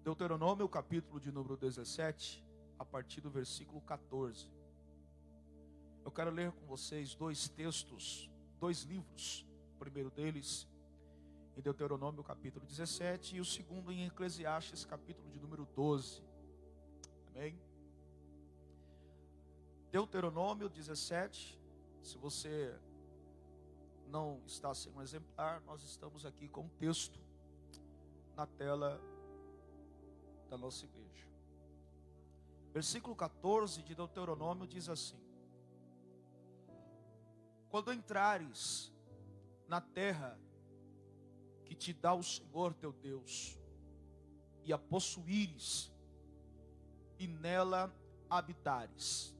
Deuteronômio, capítulo de número 17, a partir do versículo 14. Eu quero ler com vocês dois textos, dois livros. O primeiro deles em Deuteronômio, capítulo 17, e o segundo em Eclesiastes, capítulo de número 12. Amém? Deuteronômio 17, se você não está sem um exemplar, nós estamos aqui com o texto na tela da nossa igreja. Versículo 14 de Deuteronômio diz assim: quando entrares na terra que te dá o Senhor teu Deus, e a possuíres, e nela habitares,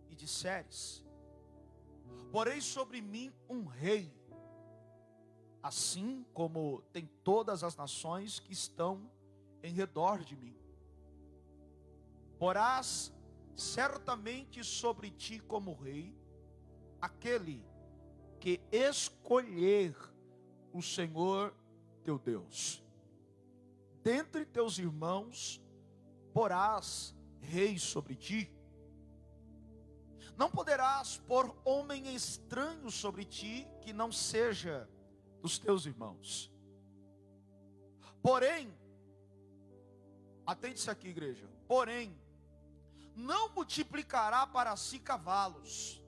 e disseres: porei sobre mim um rei, assim como tem todas as nações que estão em redor de mim. Porás certamente sobre ti como rei aquele que escolher o Senhor teu Deus. Dentre teus irmãos porás rei sobre ti. Não poderás pôr homem estranho sobre ti que não seja dos teus irmãos. Porém, atente-se aqui, igreja. Porém, não multiplicará para si cavalos,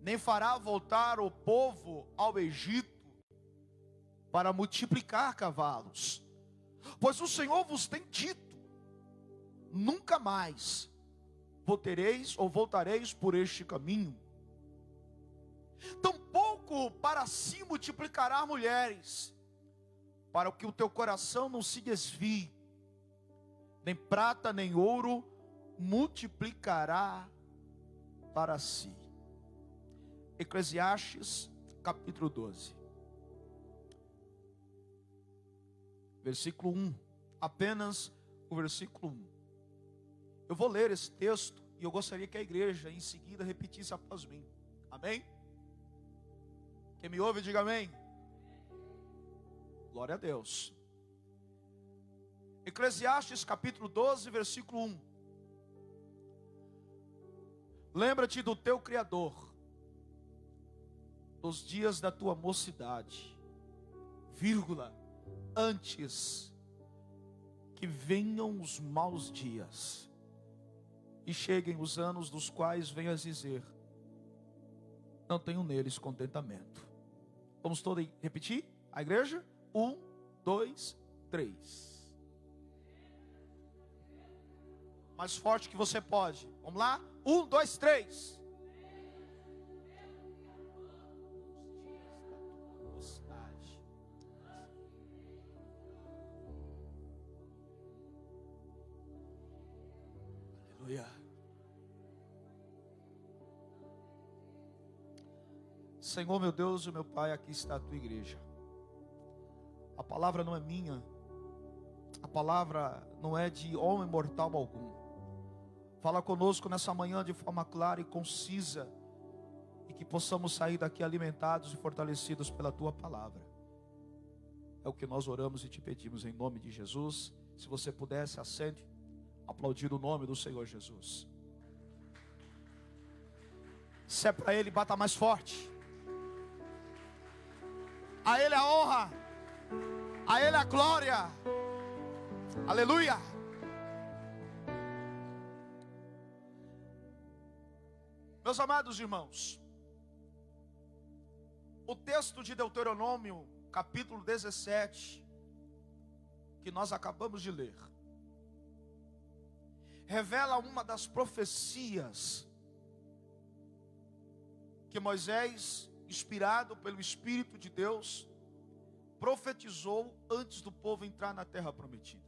nem fará voltar o povo ao Egito para multiplicar cavalos. Pois o Senhor vos tem dito: nunca mais voltareis por este caminho. Tampouco para si multiplicará mulheres, para que o teu coração não se desvie. Nem prata nem ouro multiplicará para si. Eclesiastes capítulo 12, versículo 1. Apenas o versículo 1. Eu vou ler esse texto e eu gostaria que a igreja em seguida repetisse após mim. Amém? Quem me ouve, diga amém. Glória a Deus. Eclesiastes capítulo 12, versículo 1. Lembra-te do teu Criador, dos dias da tua mocidade, vírgula, antes que venham os maus dias e cheguem os anos dos quais venhas dizer: não tenho neles contentamento. Vamos todos repetir? A igreja? 1, 2, 3. Mais forte que você pode. Vamos lá? 1, 2, 3. Aleluia. Senhor, meu Deus e meu Pai, aqui está a tua igreja. A palavra não é minha, a palavra não é de homem mortal algum. Fala conosco nessa manhã de forma clara e concisa, e que possamos sair daqui alimentados e fortalecidos pela tua palavra. É o que nós oramos e te pedimos em nome de Jesus. Se você pudesse, acende, aplaudir o nome do Senhor Jesus. Se é para Ele, bata mais forte. A Ele a honra, a Ele a glória. Aleluia. Meus amados irmãos, o texto de Deuteronômio, capítulo 17, que nós acabamos de ler, revela uma das profecias que Moisés, inspirado pelo Espírito de Deus, profetizou antes do povo entrar na terra prometida.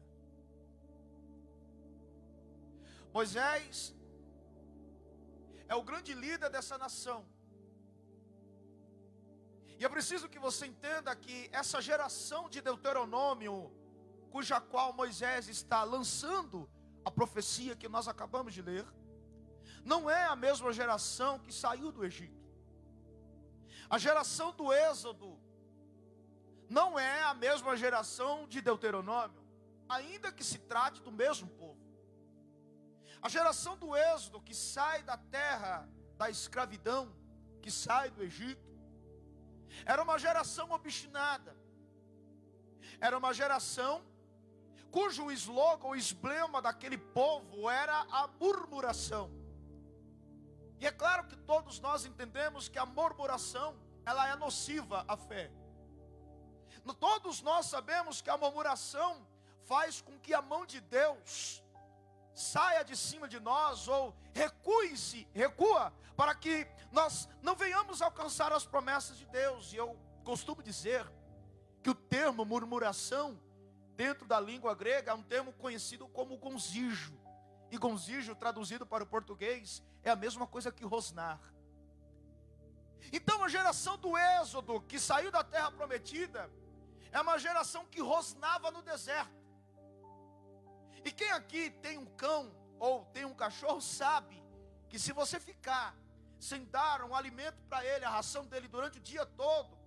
Moisés é o grande líder dessa nação. E é preciso que você entenda que essa geração de Deuteronômio, cuja qual Moisés está lançando a profecia que nós acabamos de ler, não é a mesma geração que saiu do Egito. A geração do Êxodo não é a mesma geração de Deuteronômio. ainda que se trate do mesmo povo. A geração do Êxodo, que sai da terra da escravidão, que sai do Egito, era uma geração obstinada, era uma geração cujo slogan, o emblema daquele povo era a murmuração. E é claro que todos nós entendemos que a murmuração, ela é nociva à fé. Todos nós sabemos que a murmuração faz com que a mão de Deus saia de cima de nós, ou recua, para que nós não venhamos alcançar as promessas de Deus. E eu costumo dizer que o termo murmuração, dentro da língua grega, é um termo conhecido como gonzijo. E gonzijo, traduzido para o português, é a mesma coisa que rosnar. Então a geração do Êxodo, que saiu da terra prometida, é uma geração que rosnava no deserto. E quem aqui tem um cão ou tem um cachorro sabe que se você ficar sem dar um alimento para ele, a ração dele durante o dia todo,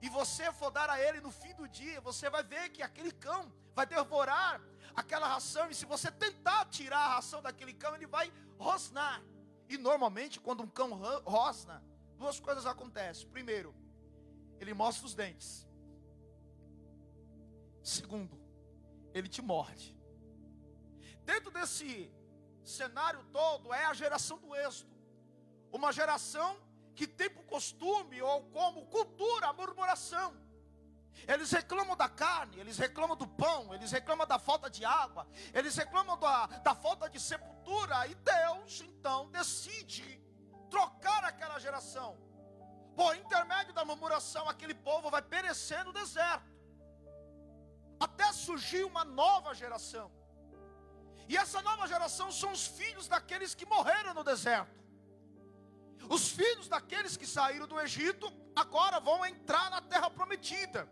e você for dar a ele no fim do dia, você vai ver que aquele cão vai devorar aquela ração. E se você tentar tirar a ração daquele cão, ele vai rosnar. E normalmente quando um cão rosna, duas coisas acontecem. Primeiro, ele mostra os dentes. Segundo, ele te morde. Dentro desse cenário todo é a geração do Êxodo. Uma geração que tem por costume ou como cultura a murmuração. Eles reclamam da carne, eles reclamam do pão, eles reclamam da falta de água, eles reclamam da falta de sepultura. E Deus então decide trocar aquela geração. Por intermédio da murmuração, aquele povo vai perecer no deserto, até surgir uma nova geração. E essa nova geração são os filhos daqueles que morreram no deserto. Os filhos daqueles que saíram do Egito agora vão entrar na terra prometida.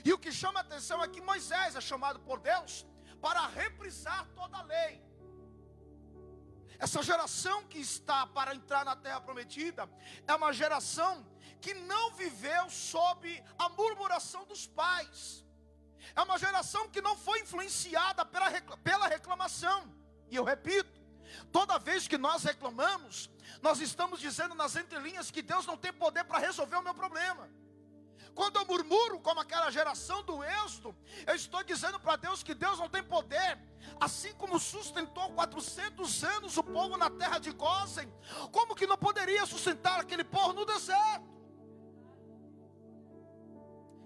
E o que chama a atenção é que Moisés é chamado por Deus para reprisar toda a lei. Essa geração que está para entrar na terra prometida é uma geração que não viveu sob a murmuração dos pais. É uma geração que não foi influenciada pela reclamação. E eu repito, toda vez que nós reclamamos, nós estamos dizendo nas entrelinhas que Deus não tem poder para resolver o meu problema. Quando eu murmuro como aquela geração do Êxodo, eu estou dizendo para Deus que Deus não tem poder. Assim como sustentou 400 anos o povo na terra de Gósen, como que não poderia sustentar aquele povo no deserto?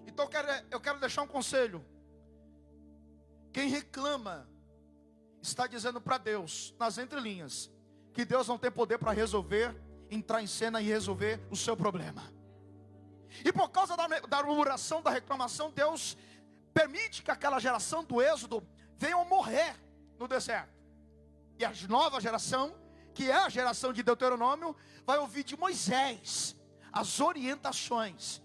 Então eu quero deixar um conselho. Quem reclama está dizendo para Deus, nas entrelinhas, que Deus não tem poder para resolver, entrar em cena e resolver o seu problema. E por causa da murmuração, da reclamação, Deus permite que aquela geração do Êxodo venha morrer no deserto. E a nova geração, que é a geração de Deuteronômio, vai ouvir de Moisés as orientações.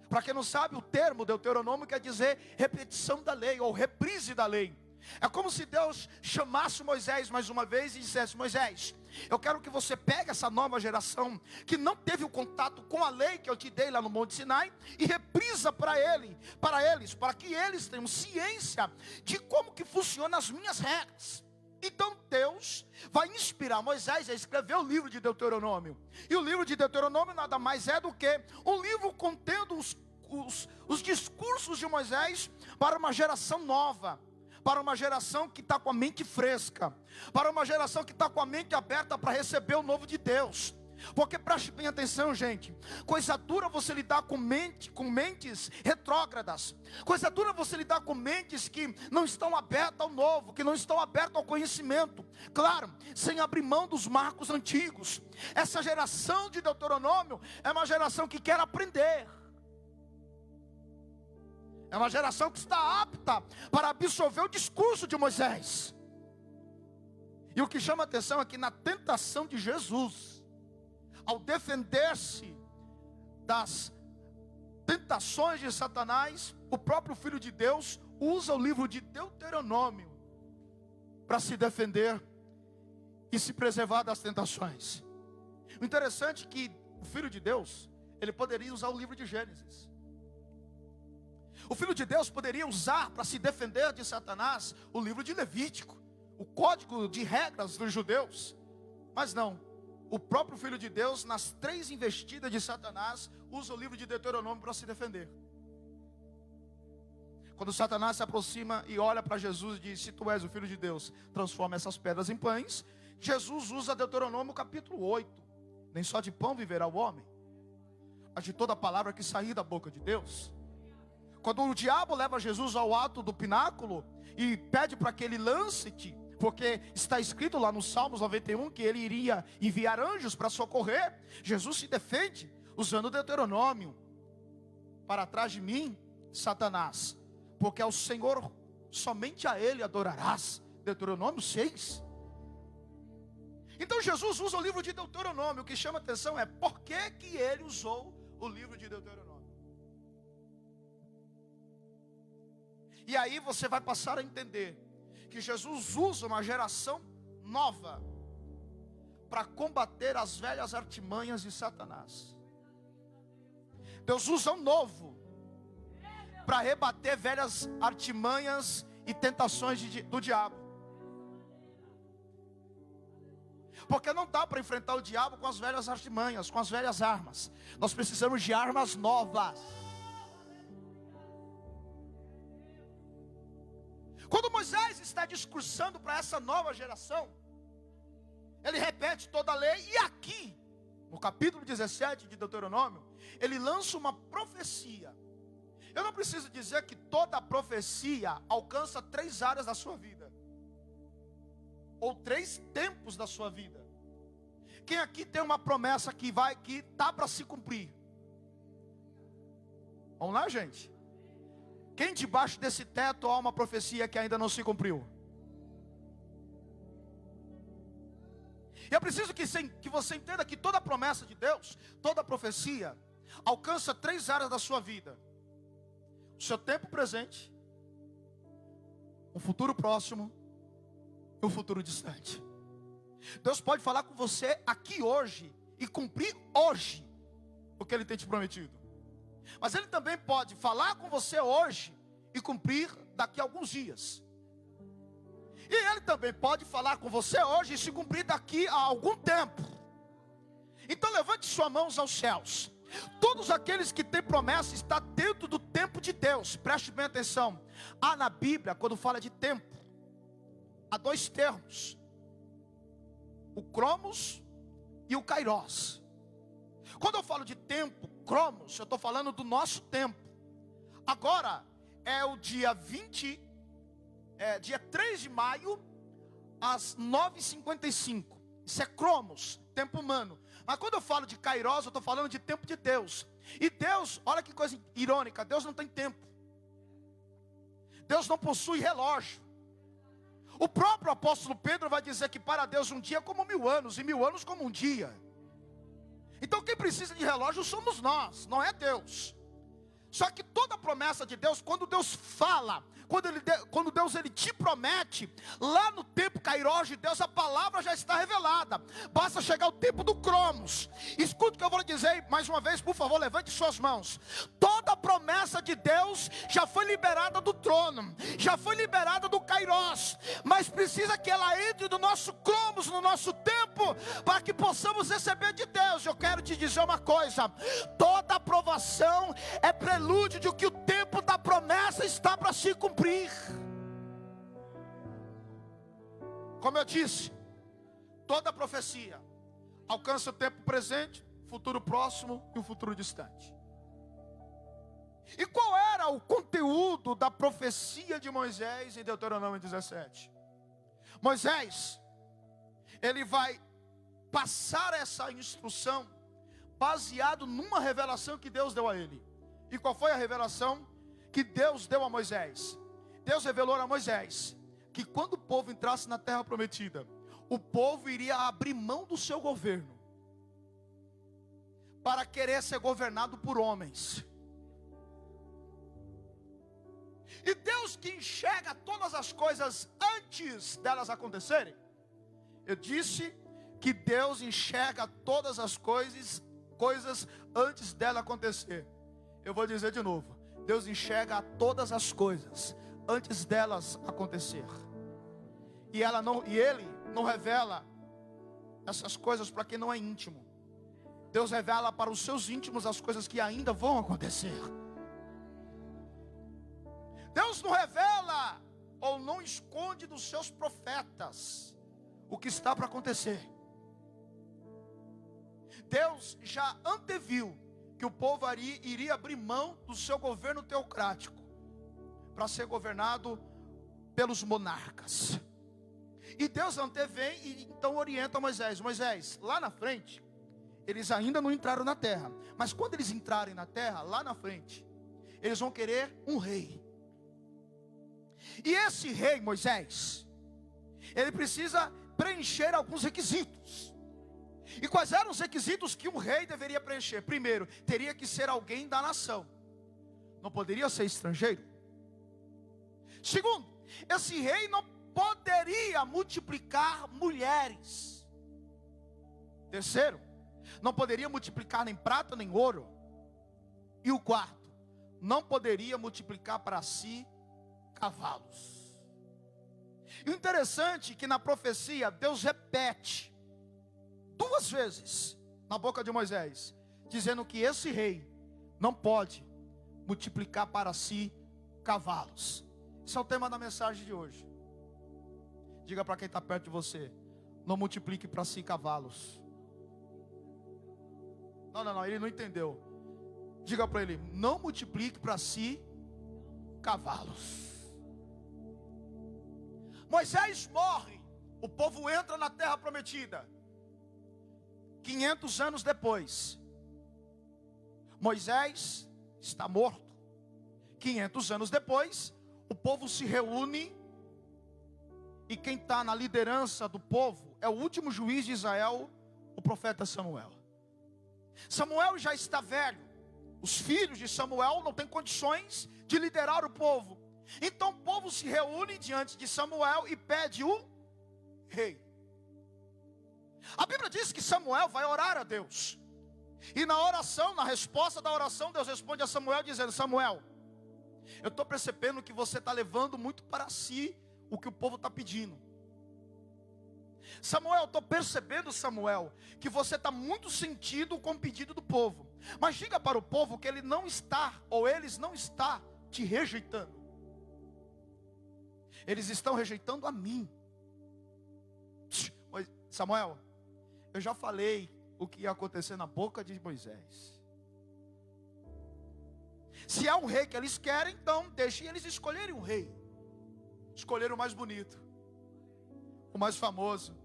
Para quem não sabe, o termo Deuteronômio quer dizer repetição da lei, ou reprise da lei. É como se Deus chamasse Moisés mais uma vez e dissesse: Moisés, eu quero que você pegue essa nova geração que não teve o contato com a lei que eu te dei lá no Monte Sinai, e reprisa para eles, para que eles tenham ciência de como que funcionam as minhas regras. Então Deus vai inspirar Moisés a escrever o livro de Deuteronômio. E o livro de Deuteronômio nada mais é do que um livro contendo os discursos de Moisés para uma geração nova, para uma geração que está com a mente fresca, para uma geração que está com a mente aberta para receber o novo de Deus. Porque preste bem atenção, gente, coisa dura você lidar com mentes retrógradas, coisa dura você lidar com mentes que não estão abertas ao novo, que não estão abertas ao conhecimento, claro, sem abrir mão dos marcos antigos. Essa geração de Deuteronômio é uma geração que quer aprender, é uma geração que está apta para absorver o discurso de Moisés. E o que chama a atenção é que na tentação de Jesus, ao defender-se das tentações de Satanás, o próprio Filho de Deus usa o livro de Deuteronômio para se defender e se preservar das tentações. O interessante é que o Filho de Deus, ele poderia usar o livro de Gênesis. O Filho de Deus poderia usar para se defender de Satanás o livro de Levítico, o código de regras dos judeus. Mas não, o próprio Filho de Deus, nas 3 investidas de Satanás, usa o livro de Deuteronômio para se defender. Quando Satanás se aproxima e olha para Jesus e diz: se tu és o Filho de Deus, transforma essas pedras em pães. Jesus usa Deuteronômio capítulo 8. Nem só de pão viverá o homem, mas de toda palavra que sair da boca de Deus. Quando o diabo leva Jesus ao alto do pináculo e pede para que ele lance-te, porque está escrito lá no Salmos 91 que ele iria enviar anjos para socorrer, Jesus se defende usando Deuteronômio: para trás de mim, Satanás, porque ao Senhor, somente a Ele adorarás. Deuteronômio 6. Então Jesus usa o livro de Deuteronômio. O que chama atenção é por que ele usou o livro de Deuteronômio. E aí você vai passar a entender que Jesus usa uma geração nova para combater as velhas artimanhas de Satanás. Deus usa um novo para rebater velhas artimanhas e tentações do diabo. Porque não dá para enfrentar o diabo com as velhas artimanhas, com as velhas armas. Nós precisamos de armas novas. Quando Moisés está discursando para essa nova geração, ele repete toda a lei. E aqui, no capítulo 17 de Deuteronômio, ele lança uma profecia. Eu não preciso dizer que toda profecia alcança 3 áreas da sua vida, ou 3 tempos da sua vida. Quem aqui tem uma promessa que está para se cumprir? Vamos lá, gente. Quem debaixo desse teto há uma profecia que ainda não se cumpriu? Eu preciso que você entenda que toda promessa de Deus, toda profecia, alcança 3 áreas da sua vida: o seu tempo presente, um futuro próximo e um futuro distante. Deus pode falar com você aqui hoje e cumprir hoje o que Ele tem te prometido. Mas Ele também pode falar com você hoje e cumprir daqui a alguns dias. E Ele também pode falar com você hoje e se cumprir daqui a algum tempo. Então levante suas mãos aos céus. Todos aqueles que têm promessa estão dentro do tempo de Deus. Preste bem atenção. Há na Bíblia, quando fala de tempo, há 2 termos: o Cromos e o Kairos. Quando eu falo de tempo, Cromos, eu estou falando do nosso tempo. Agora é o dia 3 de maio, às 9h55. Isso é Cromos, tempo humano. Mas quando eu falo de Kairos, eu estou falando de tempo de Deus. E Deus, olha que coisa irônica, Deus não tem tempo. Deus não possui relógio. O próprio apóstolo Pedro vai dizer que para Deus um dia é como 1000 anos, e 1000 anos como um dia. Então quem precisa de relógio somos nós, não é Deus. Só que toda promessa de Deus, quando Deus fala, quando Deus ele te promete, lá no tempo Kairos de Deus, a palavra já está revelada. Basta chegar o tempo do Cromos. Escute o que eu vou lhe dizer mais uma vez, por favor, levante suas mãos. Toda promessa de Deus já foi liberada do trono, já foi liberada do Kairos, mas precisa que ela entre no nosso Cromos, no nosso tempo, para que possamos receber de Deus. Eu quero te dizer uma coisa: toda aprovação é prelúdio de que o tempo da promessa está para se cumprir. Como eu disse, toda profecia alcança o tempo presente, futuro próximo e o futuro distante. E qual era o conteúdo da profecia de Moisés em Deuteronômio 17? Moisés, ele vai passar essa instrução baseado numa revelação que Deus deu a ele. E qual foi a revelação que Deus deu a Moisés? Deus revelou a Moisés que quando o povo entrasse na terra prometida, o povo iria abrir mão do seu governo para querer ser governado por homens. E Deus, que enxerga todas as coisas antes delas acontecerem, eu disse que Deus enxerga todas as coisas antes dela acontecer. Eu vou dizer de novo: Deus enxerga todas as coisas antes delas acontecer. E Ele não revela essas coisas para quem não é íntimo. Deus revela para os seus íntimos as coisas que ainda vão acontecer. Deus não revela ou não esconde dos seus profetas o que está para acontecer. Deus já anteviu que o povo iria abrir mão do seu governo teocrático para ser governado pelos monarcas. E Deus antevém e então orienta Moisés. Moisés, lá na frente, eles ainda não entraram na terra, mas quando eles entrarem na terra, lá na frente, eles vão querer um rei. E esse rei, Moisés, ele precisa preencher alguns requisitos. E quais eram os requisitos que um rei deveria preencher? Primeiro, teria que ser alguém da nação, não poderia ser estrangeiro. Segundo, esse rei não poderia multiplicar mulheres. Terceiro, não poderia multiplicar nem prata nem ouro. E o quarto, não poderia multiplicar para si cavalos. E o interessante é que na profecia Deus repete 2 vezes na boca de Moisés, dizendo que esse rei não pode multiplicar para si cavalos. Esse é o tema da mensagem de hoje. Diga para quem está perto de você: não multiplique para si cavalos. Não, ele não entendeu. Diga para ele: não multiplique para si cavalos. Moisés morre, o povo entra na terra prometida. 500 anos depois, Moisés está morto. 500 anos depois, o povo se reúne. E quem está na liderança do povo é o último juiz de Israel, o profeta Samuel. Samuel já está velho. Os filhos de Samuel não têm condições de liderar o povo. Então o povo se reúne diante de Samuel e pede um rei. A Bíblia diz que Samuel vai orar a Deus. E na oração, na resposta da oração, Deus responde a Samuel dizendo: Samuel, eu estou percebendo que você está levando muito para si o que o povo está pedindo. Samuel, eu estou percebendo, Samuel, que você está muito sentido com o pedido do povo. Mas diga para o povo que ele não está, ou eles não estão te rejeitando. Eles estão rejeitando a mim. Samuel, eu já falei o que ia acontecer na boca de Moisés. Se é um rei que eles querem, então deixem eles escolherem um rei. Escolheram o mais bonito, o mais famoso.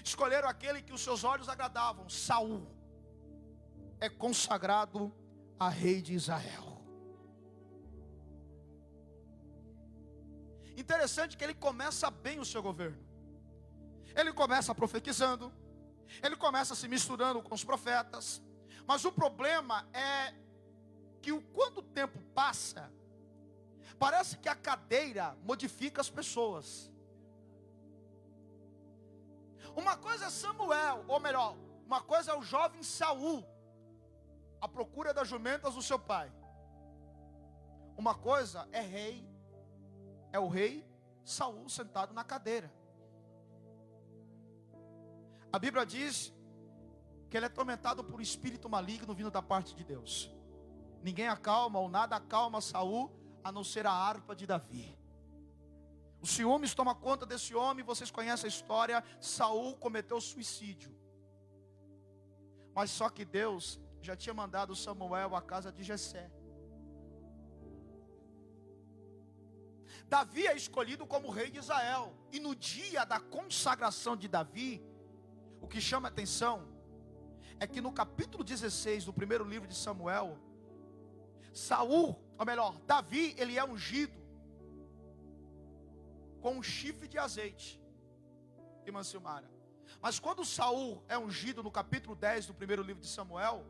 Escolheram aquele que os seus olhos agradavam. Saul é consagrado a rei de Israel. Interessante que ele começa bem o seu governo. Ele começa profetizando, ele começa se misturando com os profetas. Mas o problema é que quando o tempo passa, parece que a cadeira modifica as pessoas. Uma coisa é Samuel, ou melhor, uma coisa é o jovem Saul, à procura das jumentas do seu pai. Uma coisa é o rei Saul sentado na cadeira. A Bíblia diz que ele é atormentado por um espírito maligno vindo da parte de Deus. Ninguém acalma ou nada acalma Saul, a não ser a harpa de Davi. O ciúmes toma conta desse homem. Vocês conhecem a história. Saul cometeu suicídio. Mas só que Deus já tinha mandado Samuel à casa de Jessé. Davi é escolhido como rei de Israel. E no dia da consagração de Davi, o que chama a atenção é que no capítulo 16 do primeiro livro de Samuel, Davi, ele é ungido com um chifre de azeite. Irmã Silmara. Mas quando Saul é ungido no capítulo 10 do primeiro livro de Samuel,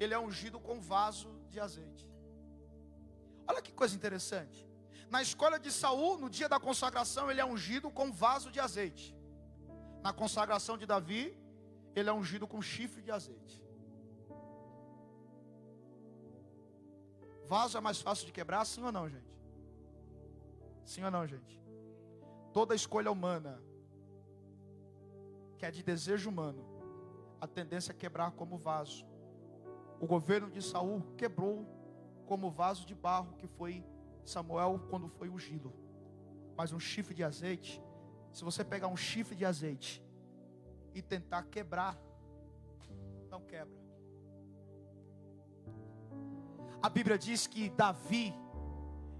ele é ungido com um vaso de azeite. Olha que coisa interessante. Na escolha de Saul, no dia da consagração, ele é ungido com um vaso de azeite. Na consagração de Davi, ele é ungido com chifre de azeite. Vaso é mais fácil de quebrar, sim ou não, gente? Sim ou não, gente? Toda escolha humana, que é de desejo humano, a tendência é quebrar como vaso. O governo de Saul quebrou como vaso de barro que foi Samuel quando foi ungido. Mas um chifre de azeite, se você pegar um chifre de azeite e tentar quebrar, não quebra. A Bíblia diz que Davi,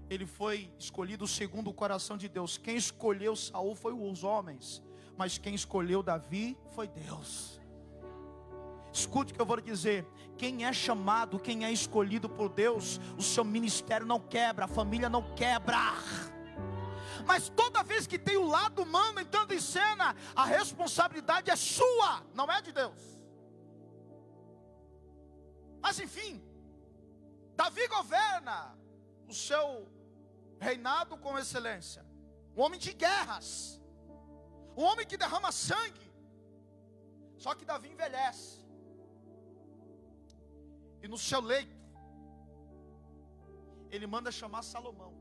ele foi escolhido segundo o coração de Deus. Quem escolheu Saul foi os homens, mas quem escolheu Davi foi Deus. Escute o que eu vou lhe dizer: quem é chamado, quem é escolhido por Deus, o seu ministério não quebra, a família não quebra. Mas toda vez que tem o lado humano entrando em cena, a responsabilidade é sua, não é de Deus. Mas enfim, Davi governa o seu reinado com excelência. Um homem de guerras, um homem que derrama sangue. Só que Davi envelhece. E no seu leito, ele manda chamar Salomão.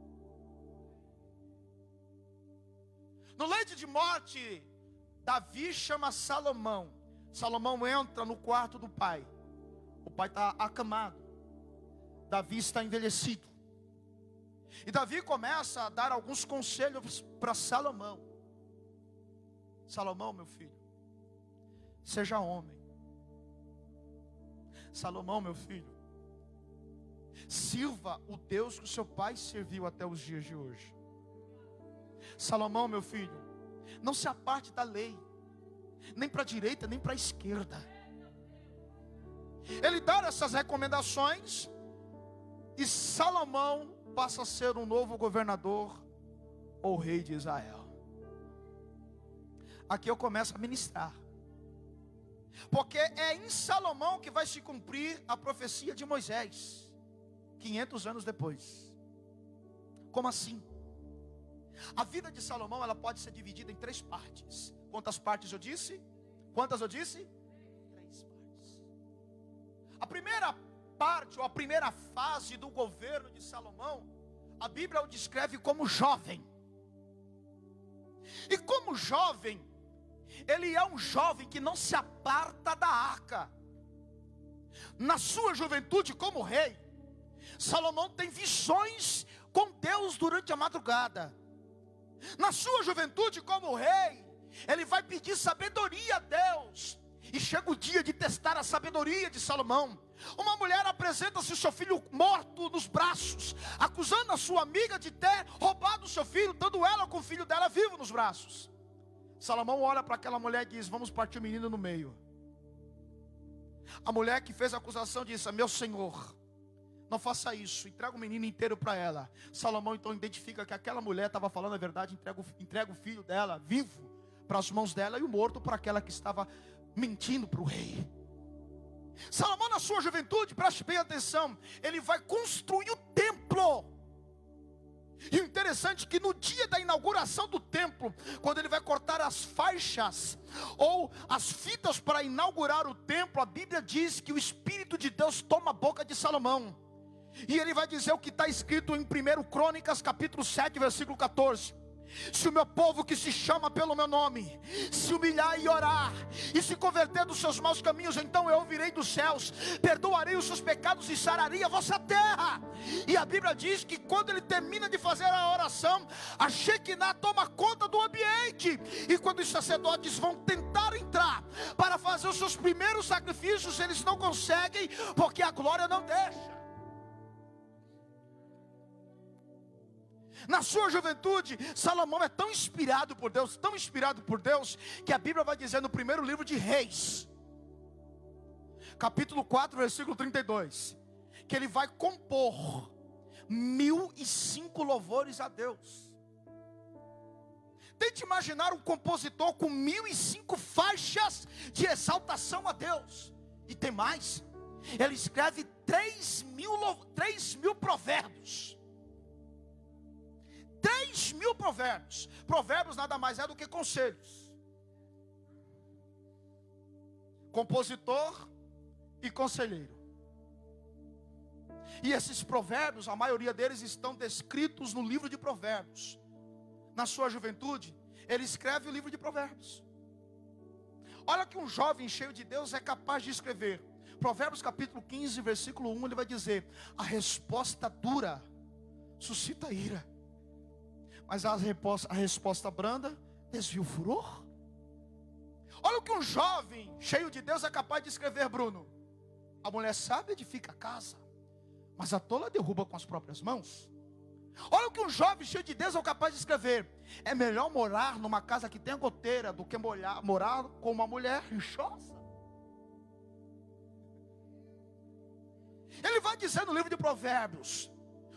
No leito de morte, Davi chama Salomão. Salomão entra no quarto do pai. O pai está acamado. Davi está envelhecido. E Davi começa a dar alguns conselhos para Salomão. Salomão, meu filho, seja homem. Salomão, meu filho, sirva o Deus que o seu pai serviu até os dias de hoje. Salomão, meu filho, não se aparte da lei, nem para a direita, nem para a esquerda. Ele dá essas recomendações, e Salomão passa a ser um novo governador, ou rei de Israel. Aqui eu começo a ministrar, porque é em Salomão que vai se cumprir a profecia de Moisés, 500 anos depois. Como assim? A vida de Salomão, ela pode ser dividida em 3 partes. Quantas partes eu disse? Quantas eu disse? 3 partes. A primeira parte, ou a primeira fase do governo de Salomão, a Bíblia o descreve como jovem. E como jovem, ele é um jovem que não se aparta da arca. Na sua juventude como rei, Salomão tem visões com Deus durante a madrugada. Na sua juventude como rei, ele vai pedir sabedoria a Deus. E chega o dia de testar a sabedoria de Salomão. Uma mulher apresenta-se o seu filho morto nos braços, acusando a sua amiga de ter roubado o seu filho, dando ela com o filho dela vivo nos braços. Salomão olha para aquela mulher e diz: vamos partir o menino no meio. A mulher que fez a acusação disse: meu senhor, não faça isso, entrega o menino inteiro para ela. Salomão então identifica que aquela mulher estava falando a verdade, entrega o filho dela vivo para as mãos dela, e o morto para aquela que estava mentindo para o rei. Salomão, na sua juventude, preste bem atenção, ele vai construir o templo. E o interessante é que no dia da inauguração do templo, quando ele vai cortar as faixas ou as fitas para inaugurar o templo, a Bíblia diz que o Espírito de Deus toma a boca de Salomão. E ele vai dizer o que está escrito em 1 Crônicas capítulo 7, versículo 14. Se o meu povo que se chama pelo meu nome se humilhar e orar, e se converter dos seus maus caminhos, então eu ouvirei dos céus, perdoarei os seus pecados e sararei a vossa terra. E a Bíblia diz que quando ele termina de fazer a oração, a Shekinah toma conta do ambiente. E quando os sacerdotes vão tentar entrar para fazer os seus primeiros sacrifícios, eles não conseguem, porque a glória não deixa. Na sua juventude, Salomão é tão inspirado por Deus, que a Bíblia vai dizer no primeiro livro de Reis, capítulo 4, versículo 32, que ele vai compor 1005 louvores a Deus. Tente imaginar um compositor com 1005 faixas de exaltação a Deus. E tem mais, ele escreve 3 mil provérbios. 3 mil provérbios. Provérbios nada mais é do que conselhos. Compositor e conselheiro. E esses provérbios, a maioria deles estão descritos no livro de Provérbios. Na sua juventude, ele escreve o livro de Provérbios. Olha que um jovem cheio de Deus é capaz de escrever. Provérbios capítulo 15, versículo 1, ele vai dizer: a resposta dura suscita ira, mas a resposta branda desvia o furor. Olha o que um jovem cheio de Deus é capaz de escrever, Bruno. A mulher sábia edifica a casa, mas a tola derruba com as próprias mãos. Olha o que um jovem cheio de Deus é capaz de escrever: é melhor morar numa casa que tenha goteira do que morar com uma mulher rixosa. Ele vai dizer no livro de Provérbios: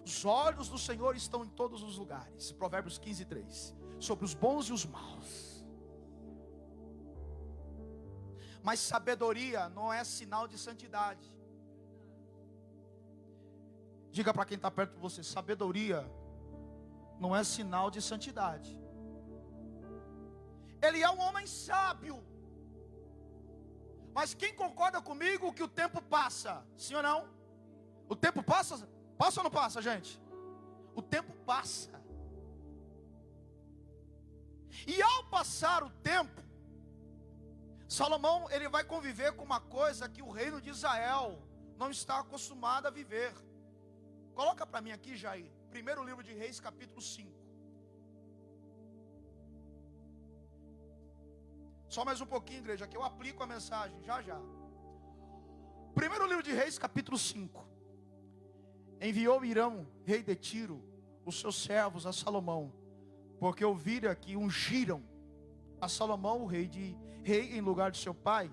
os olhos do Senhor estão em todos os lugares. Provérbios 15, 3. Sobre os bons e os maus. Mas sabedoria não é sinal de santidade. Diga para quem está perto de você: sabedoria não é sinal de santidade. Ele é um homem sábio. Mas quem concorda comigo que o tempo passa? Sim ou não? O tempo passa? Passa ou não passa, gente? O tempo passa. E ao passar o tempo, Salomão, ele vai conviver com uma coisa que o reino de Israel não está acostumado a viver. Coloca para mim aqui, Jair, primeiro livro de Reis, capítulo 5. Só mais um pouquinho, igreja, que eu aplico a mensagem, já já. Primeiro livro de Reis, capítulo 5. Enviou Irão, rei de Tiro, os seus servos a Salomão, porque ouviram que ungiram a Salomão, o rei em lugar de seu pai,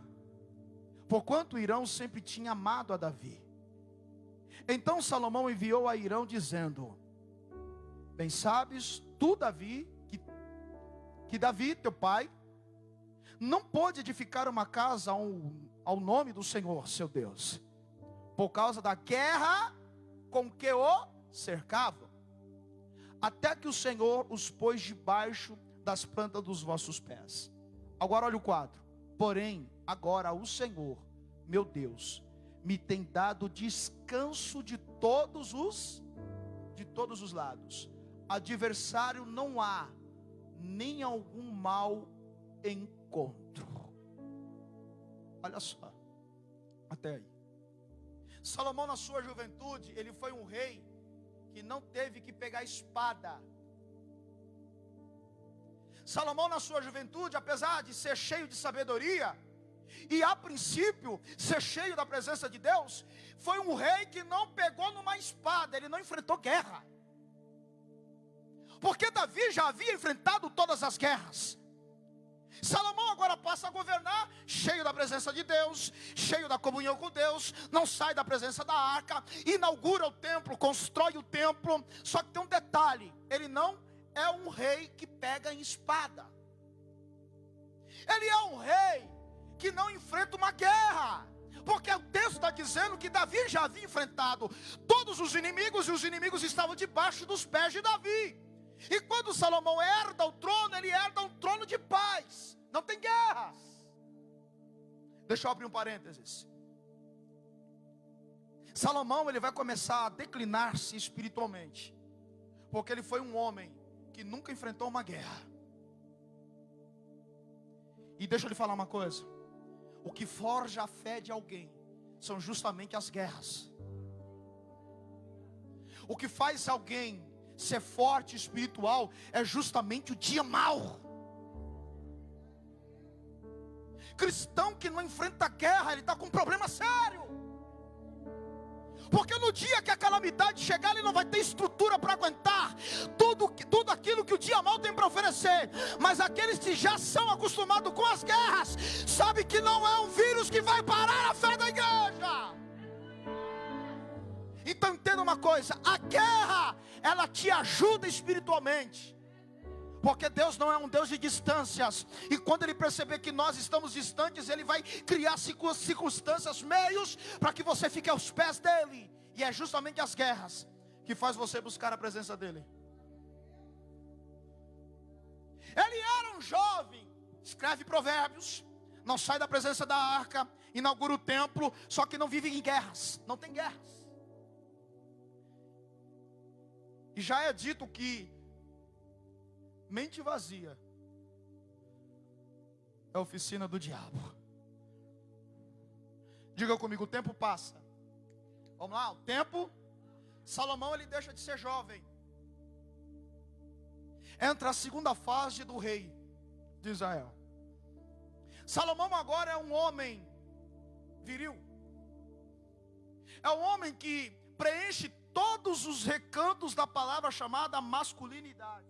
porquanto Irão sempre tinha amado a Davi. Então Salomão enviou a Irão dizendo: bem sabes tu, Davi, que Davi, teu pai, não pôde edificar uma casa ao nome do Senhor, seu Deus, por causa da guerra com que o cercavam, até que o Senhor os pôs debaixo das plantas dos vossos pés. Agora olha o quadro. Porém, agora o Senhor, meu Deus, me tem dado descanso de todos os lados. Adversário não há, nem algum mal encontro. Olha só, até aí. Salomão, na sua juventude, ele foi um rei que não teve que pegar espada. Salomão, na sua juventude, apesar de ser cheio de sabedoria e a princípio ser cheio da presença de Deus, foi um rei que não pegou numa espada, ele não enfrentou guerra. Porque Davi já havia enfrentado todas as guerras. Salomão agora passa a governar cheio da presença de Deus, cheio da comunhão com Deus, não sai da presença da arca, inaugura o templo, constrói o templo. Só que tem um detalhe: ele não é um rei que pega em espada. Ele é um rei que não enfrenta uma guerra, porque o texto está dizendo que Davi já havia enfrentado todos os inimigos, e os inimigos estavam debaixo dos pés de Davi. E quando Salomão herda o trono, ele herda um trono de paz, não tem guerras. Deixa eu abrir um parênteses. Salomão, ele vai começar a declinar-se espiritualmente, porque ele foi um homem que nunca enfrentou uma guerra. E deixa eu lhe falar uma coisa: o que forja a fé de alguém são justamente as guerras. O que faz alguém ser forte espiritual é justamente o dia mau. Cristão que não enfrenta guerra, ele está com um problema sério. Porque no dia que a calamidade chegar, ele não vai ter estrutura para aguentar tudo aquilo que o dia mau tem para oferecer. Mas aqueles que já são acostumados com as guerras, sabe que não é um vírus que vai parar a fé da igreja. Então entenda uma coisa: a guerra, ela te ajuda espiritualmente. Porque Deus não é um Deus de distâncias. E quando Ele perceber que nós estamos distantes, Ele vai criar circunstâncias, meios, para que você fique aos pés dEle. E é justamente as guerras que faz você buscar a presença dEle. Ele era um jovem, escreve provérbios, não sai da presença da arca, inaugura o templo, só que não vive em guerras, não tem guerras. E já é dito que mente vazia é a oficina do diabo. Diga comigo, o tempo passa. Vamos lá, o tempo. Salomão, ele deixa de ser jovem. Entra a segunda fase do rei de Israel. Salomão agora é um homem viril. É um homem que preenche todos os recantos da palavra chamada masculinidade.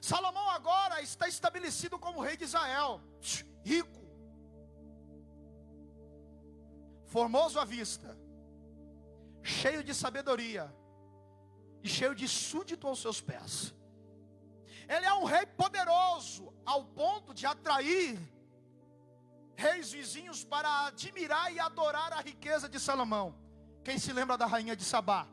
Salomão agora está estabelecido como rei de Israel, rico, formoso à vista, cheio de sabedoria e cheio de súdito aos seus pés. Ele é um rei poderoso ao ponto de atrair reis vizinhos para admirar e adorar a riqueza de Salomão. Quem se lembra da rainha de Sabá,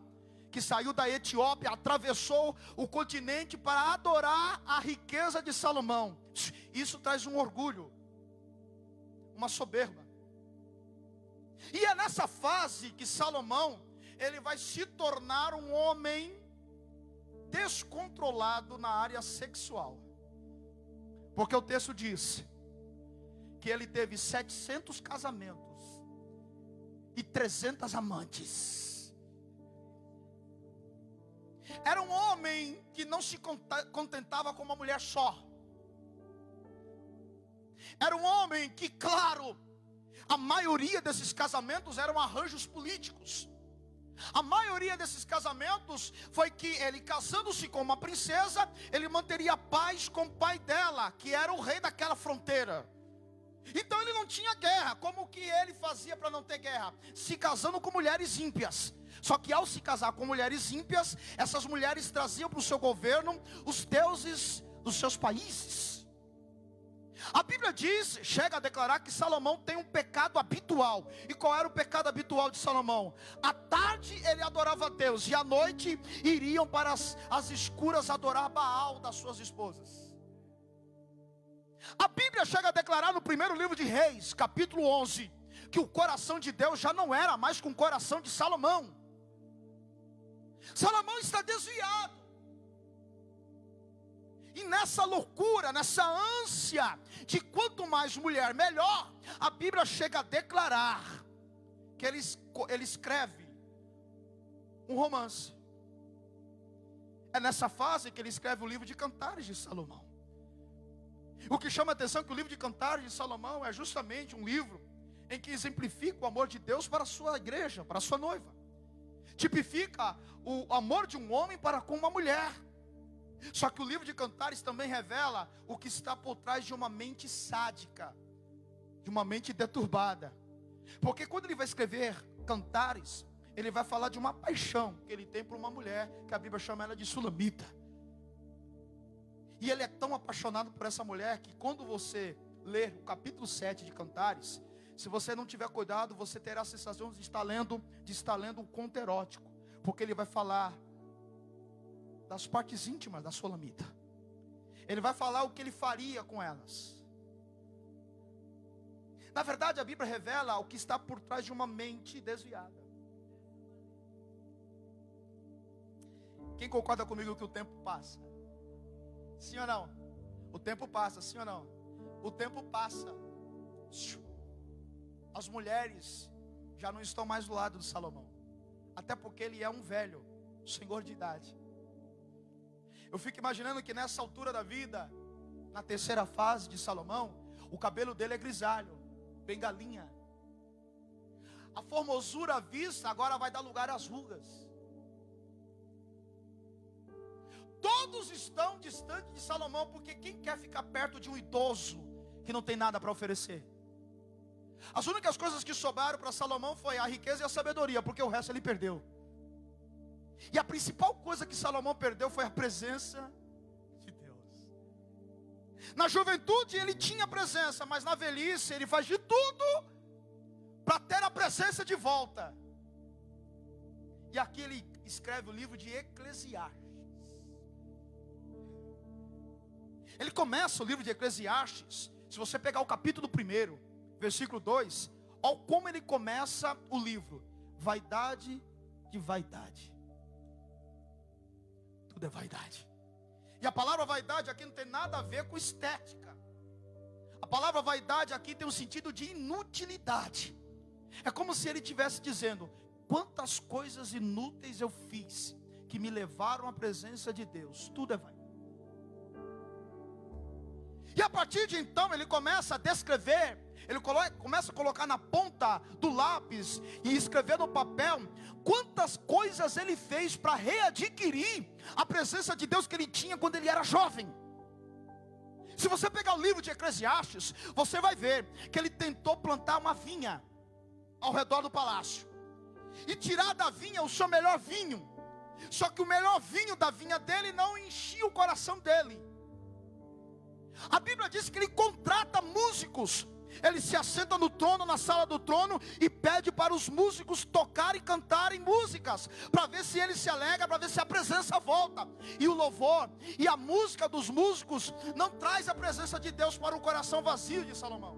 que saiu da Etiópia, atravessou o continente para adorar a riqueza de Salomão? Isso traz um orgulho, uma soberba. E é nessa fase que Salomão, ele vai se tornar um homem descontrolado na área sexual. Porque o texto diz que ele teve 700 casamentos e 300 amantes. Era um homem que não se contentava com uma mulher só. Era um homem que, claro, a maioria desses casamentos eram arranjos políticos. A maioria desses casamentos foi que ele, casando-se com uma princesa, ele manteria paz com o pai dela, que era o rei daquela fronteira. Então ele não tinha guerra. Como que ele fazia para não ter guerra? Se casando com mulheres ímpias. Só que ao se casar com mulheres ímpias, essas mulheres traziam para o seu governo os deuses dos seus países. A Bíblia diz, chega a declarar que Salomão tem um pecado habitual. E qual era o pecado habitual de Salomão? À tarde ele adorava a Deus, e à noite iriam para as escuras adorar Baal das suas esposas. A Bíblia chega a declarar no primeiro livro de Reis, capítulo 11, que o coração de Deus já não era mais com o coração de Salomão. Salomão está desviado. E nessa loucura, nessa ânsia de quanto mais mulher, melhor, a Bíblia chega a declarar que ele escreve um romance. É nessa fase que ele escreve o livro de Cantares de Salomão. O que chama a atenção é que o livro de Cantares de Salomão é justamente um livro em que exemplifica o amor de Deus para a sua igreja, para a sua noiva. Tipifica o amor de um homem para com uma mulher. Só que o livro de Cantares também revela o que está por trás de uma mente sádica, de uma mente deturbada. Porque quando ele vai escrever Cantares, ele vai falar de uma paixão que ele tem por uma mulher, que a Bíblia chama ela de Sulamita. E ele é tão apaixonado por essa mulher que quando você ler o capítulo 7 de Cantares, se você não tiver cuidado, você terá a sensação de estar lendo um conto erótico. Porque ele vai falar das partes íntimas da Sulamita. Ele vai falar o que ele faria com elas. Na verdade, a Bíblia revela o que está por trás de uma mente desviada. Quem concorda comigo que o tempo passa? Sim ou não? O tempo passa, sim ou não? O tempo passa. As mulheres já não estão mais do lado de Salomão. Até porque ele é um velho, senhor de idade. Eu fico imaginando que nessa altura da vida, na terceira fase de Salomão, o cabelo dele é grisalho, bengalinha. A formosura à vista agora vai dar lugar às rugas. Todos estão distantes de Salomão, porque quem quer ficar perto de um idoso que não tem nada para oferecer? As únicas coisas que sobraram para Salomão foi a riqueza e a sabedoria, porque o resto ele perdeu. E a principal coisa que Salomão perdeu foi a presença de Deus. Na juventude ele tinha presença, mas na velhice ele faz de tudo para ter a presença de volta. E aqui ele escreve o livro de Eclesiastes. Ele começa o livro de Eclesiastes, se você pegar o capítulo 1, versículo 2, olha como ele começa o livro: vaidade de vaidade. tudo é vaidade. E a palavra vaidade aqui não tem nada a ver com estética. A palavra vaidade aqui tem um sentido de inutilidade. É como se ele estivesse dizendo: quantas coisas inúteis eu fiz, que me levaram à presença de Deus. Tudo é vaidade. E a partir de então ele começa a descrever, ele começa a colocar na ponta do lápis e escrever no papel quantas coisas ele fez para readquirir a presença de Deus que ele tinha quando ele era jovem. Se você pegar o livro de Eclesiastes, você vai ver que ele tentou plantar uma vinha ao redor do palácio e tirar da vinha o seu melhor vinho. Só que o melhor vinho da vinha dele não enchia o coração dele. A Bíblia diz que ele contrata músicos. Ele se assenta no trono, na sala do trono, e pede para os músicos tocarem e cantarem músicas, para ver se ele se alegra, para ver se a presença volta. E o louvor e a música dos músicos não traz a presença de Deus para o coração vazio de Salomão.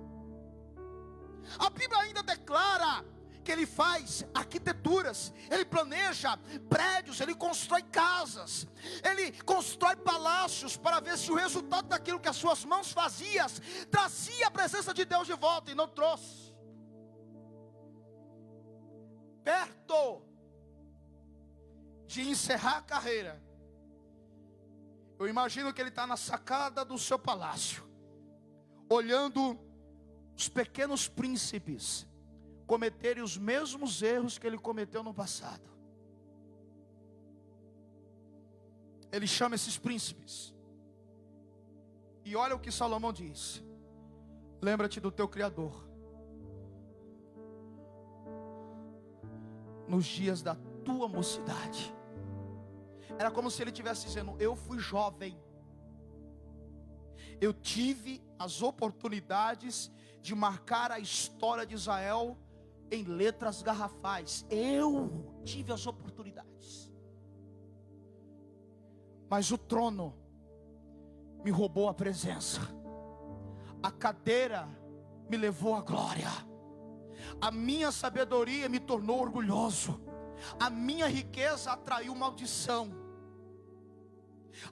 A Bíblia ainda declara que ele faz arquiteturas, ele planeja prédios, ele constrói casas, ele constrói palácios, para ver se o resultado daquilo que as suas mãos faziam trazia a presença de Deus de volta, e não trouxe. Perto de encerrar a carreira, eu imagino que ele está na sacada do seu palácio, olhando os pequenos príncipes cometerem os mesmos erros que ele cometeu no passado. Ele chama esses príncipes, e olha o que Salomão diz: lembra-te do teu Criador nos dias da tua mocidade. Era como se ele estivesse dizendo: eu fui jovem, eu tive as oportunidades de marcar a história de Israel em letras garrafais. Eu tive as oportunidades, mas o trono me roubou a presença, a cadeira me levou à glória, a minha sabedoria me tornou orgulhoso, a minha riqueza atraiu maldição.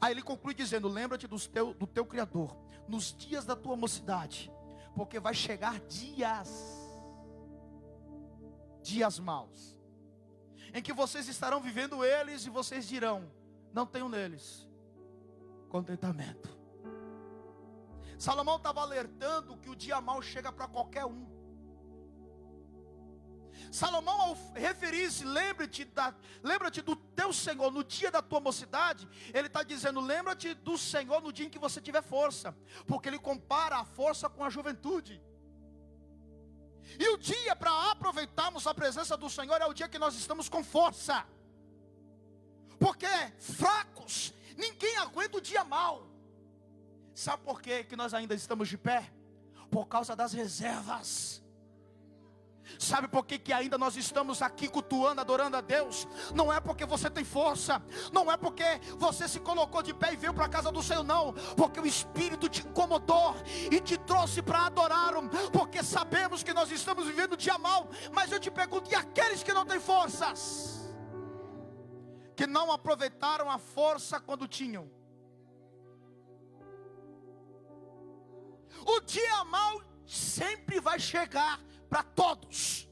Aí ele conclui dizendo: lembra-te do teu Criador nos dias da tua mocidade, porque vai chegar dias maus, em que vocês estarão vivendo eles, e vocês dirão: não tenho neles contentamento. Salomão estava alertando que o dia mau chega para qualquer um. Salomão, ao referir-se, lembra-te do teu Senhor no dia da tua mocidade, ele está dizendo: lembra-te do Senhor no dia em que você tiver força, porque ele compara a força com a juventude. E o dia para aproveitarmos a presença do Senhor é o dia que nós estamos com força, porque fracos, ninguém aguenta o dia mau. Sabe por quê que nós ainda estamos de pé? Por causa das reservas. Sabe por que ainda nós estamos aqui cultuando, adorando a Deus? Não é porque você tem força, não é porque você se colocou de pé e veio para a casa do Senhor, não. Porque o Espírito te incomodou e te trouxe para adorar-o, porque sabemos que nós estamos vivendo o dia mau. Mas eu te pergunto: e aqueles que não têm forças? Que não aproveitaram a força quando tinham? O dia mau sempre vai chegar para todos.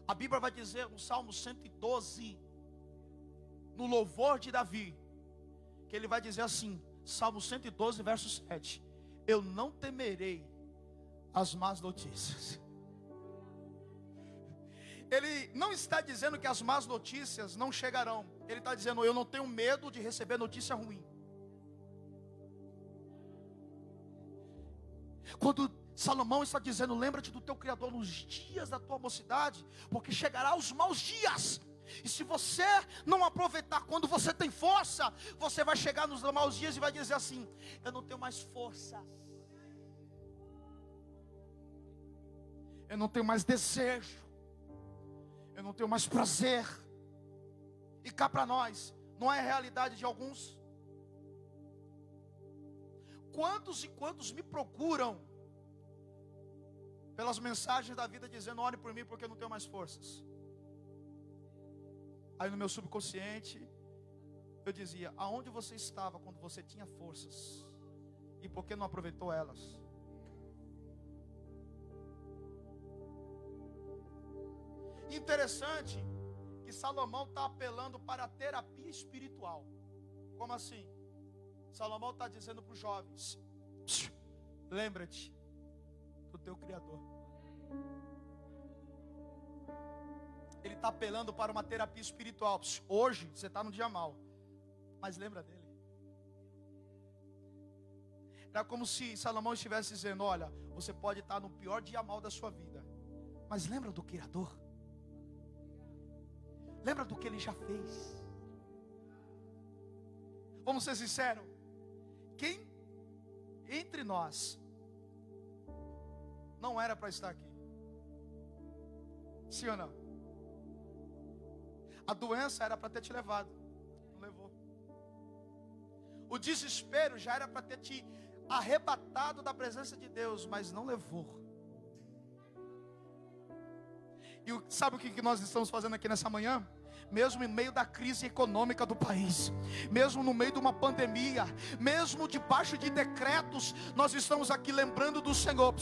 A Bíblia vai dizer no Salmo 112, no louvor de Davi, que ele vai dizer assim, Salmo 112 verso 7: eu não temerei as más notícias. Ele não está dizendo que as más notícias não chegarão, ele está dizendo: eu não tenho medo de receber notícia ruim. Quando Salomão está dizendo: lembra-te do teu Criador nos dias da tua mocidade, porque chegará os maus dias. E se você não aproveitar quando você tem força, você vai chegar nos maus dias e vai dizer assim: eu não tenho mais força, eu não tenho mais desejo, eu não tenho mais prazer. E cá para nós, não é a realidade de alguns? Quantos e quantos me procuram pelas mensagens da vida dizendo: ore por mim porque eu não tenho mais forças. Aí no meu subconsciente eu dizia: aonde você estava quando você tinha forças? E por que não aproveitou elas? Interessante que Salomão está apelando para a terapia espiritual. Como assim? Salomão está dizendo para os jovens: lembra-te do teu Criador. Ele está apelando para uma terapia espiritual. Hoje você está no dia mal, mas lembra dele. Era como se Salomão estivesse dizendo: olha, você pode estar no pior dia mal da sua vida, mas lembra do Criador. Lembra do que Ele já fez. Vamos ser sinceros, quem entre nós não era para estar aqui? Sim ou não? A doença era para ter te levado, não levou. O desespero já era para ter te arrebatado da presença de Deus, mas não levou. E sabe o que nós estamos fazendo aqui nessa manhã? Mesmo em meio da crise econômica do país, mesmo no meio de uma pandemia, mesmo debaixo de decretos, nós estamos aqui lembrando do Senhor.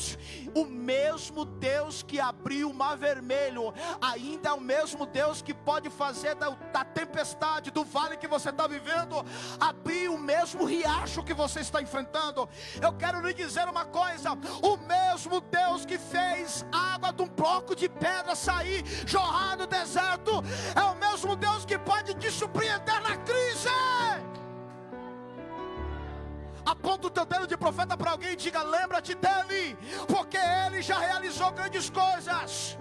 O mesmo Deus que abriu o mar vermelho, ainda é o mesmo Deus que pode fazer da tempestade, do vale que você está vivendo, abrir o mesmo riacho que você está enfrentando. Eu quero lhe dizer uma coisa: o mesmo Deus que fez água de um bloco de pedra sair, jorrar no deserto, é o mesmo Deus que pode te surpreender na crise. Aponta o teu dedo de profeta para alguém e diga: lembra-te dele, porque ele já realizou grandes coisas.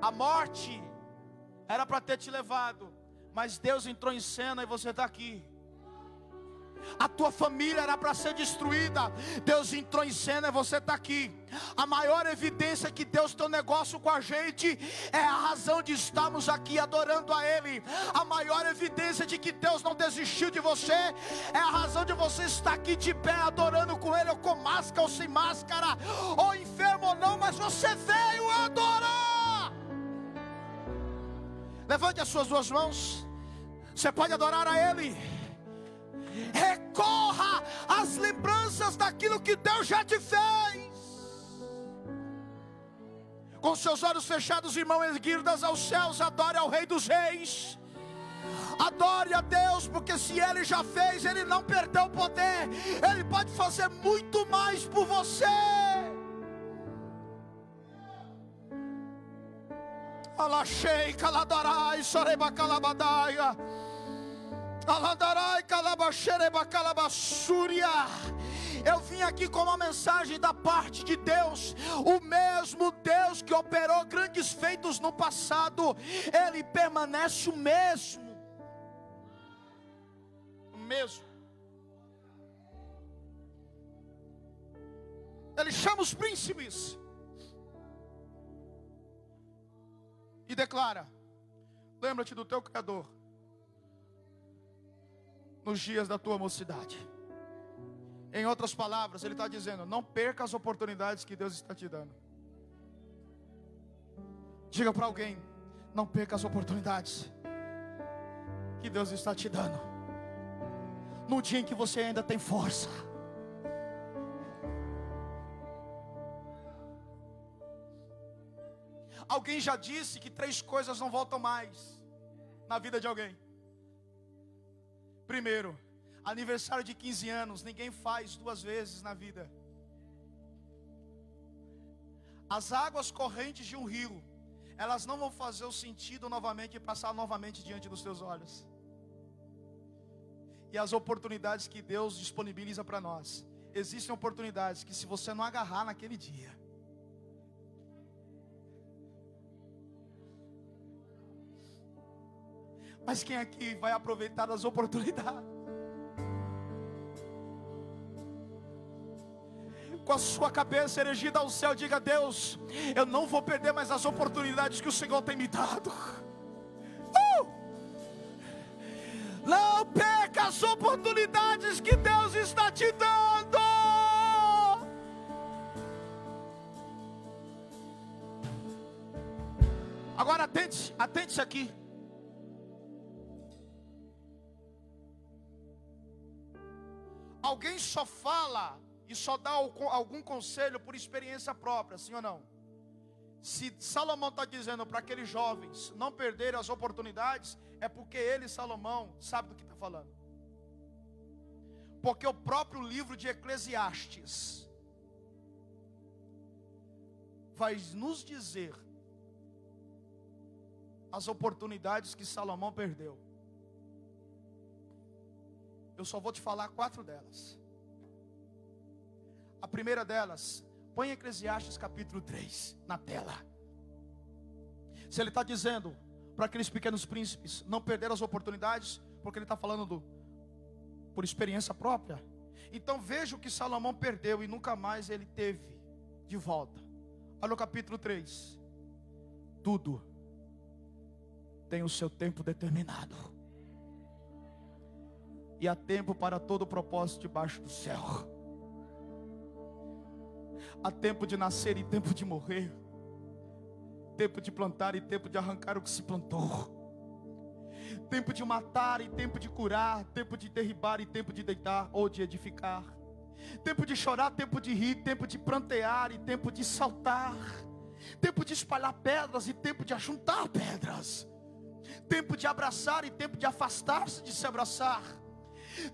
A morte era para ter te levado, mas Deus entrou em cena e você está aqui. A tua família era para ser destruída, Deus entrou em cena e você está aqui. A maior evidência que Deus tem um negócio com a gente é a razão de estarmos aqui adorando a Ele. A maior evidência de que Deus não desistiu de você é a razão de você estar aqui de pé adorando com Ele, ou com máscara ou sem máscara, ou enfermo ou não, mas você veio adorar. Levante as suas duas mãos. Você pode adorar a Ele. Recorra às lembranças daquilo que Deus já te fez. Com seus olhos fechados e mãos erguidas aos céus, adore ao Rei dos Reis. Adore a Deus, porque se Ele já fez, Ele não perdeu o poder. Ele pode fazer muito mais por você. Alachei, caladarai, soreba calabadaia. Eu vim aqui com uma mensagem da parte de Deus. O mesmo Deus que operou grandes feitos no passado, Ele permanece o mesmo. O mesmo. Ele chama os príncipes e declara: lembra-te do teu Criador nos dias da tua mocidade. Em outras palavras, Ele está dizendo: não perca as oportunidades que Deus está te dando. Diga para alguém: não perca as oportunidades que Deus está te dando, no dia em que você ainda tem força. Alguém já disse que 3 coisas não voltam mais na vida de alguém. Primeiro, aniversário de 15 anos, ninguém faz 2 vezes na vida. As águas correntes de um rio, elas não vão fazer o sentido novamente e passar novamente diante dos teus olhos. E as oportunidades que Deus disponibiliza para nós, existem oportunidades que se você não agarrar naquele dia, mas quem aqui vai aproveitar as oportunidades? Com a sua cabeça erigida ao céu, diga: Deus, eu não vou perder mais as oportunidades que o Senhor tem me dado. Não perca as oportunidades que Deus está te dando. Agora atente-se aqui. Alguém só fala e só dá algum conselho por experiência própria, sim ou não? Se Salomão está dizendo para aqueles jovens não perderem as oportunidades, é porque ele, Salomão, sabe do que está falando. Porque o próprio livro de Eclesiastes vai nos dizer as oportunidades que Salomão perdeu. Eu só vou te falar 4 delas. A primeira delas, põe Eclesiastes capítulo 3 na tela. Se ele está dizendo para aqueles pequenos príncipes não perder as oportunidades, porque ele está falando por experiência própria. Então veja o que Salomão perdeu e nunca mais ele teve de volta. Olha o capítulo 3. Tudo tem o seu tempo determinado, e há tempo para todo propósito debaixo do céu. Há tempo de nascer e tempo de morrer, tempo de plantar e tempo de arrancar o que se plantou, tempo de matar e tempo de curar, tempo de derribar e tempo de deitar ou de edificar, tempo de chorar, tempo de rir, tempo de prantear e tempo de saltar, tempo de espalhar pedras e tempo de ajuntar pedras, tempo de abraçar e tempo de afastar-se de se abraçar,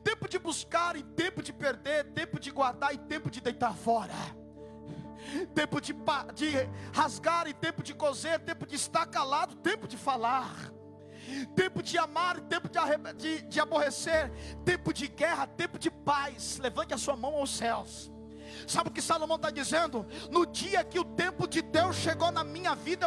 tempo de buscar e tempo de perder, tempo de guardar e tempo de deitar fora, tempo de rasgar e tempo de coser, tempo de estar calado, tempo de falar, tempo de amar e tempo de aborrecer, tempo de guerra, tempo de paz. Levante a sua mão aos céus. Sabe o que Salomão está dizendo? No dia que o tempo de Deus chegou na minha vida,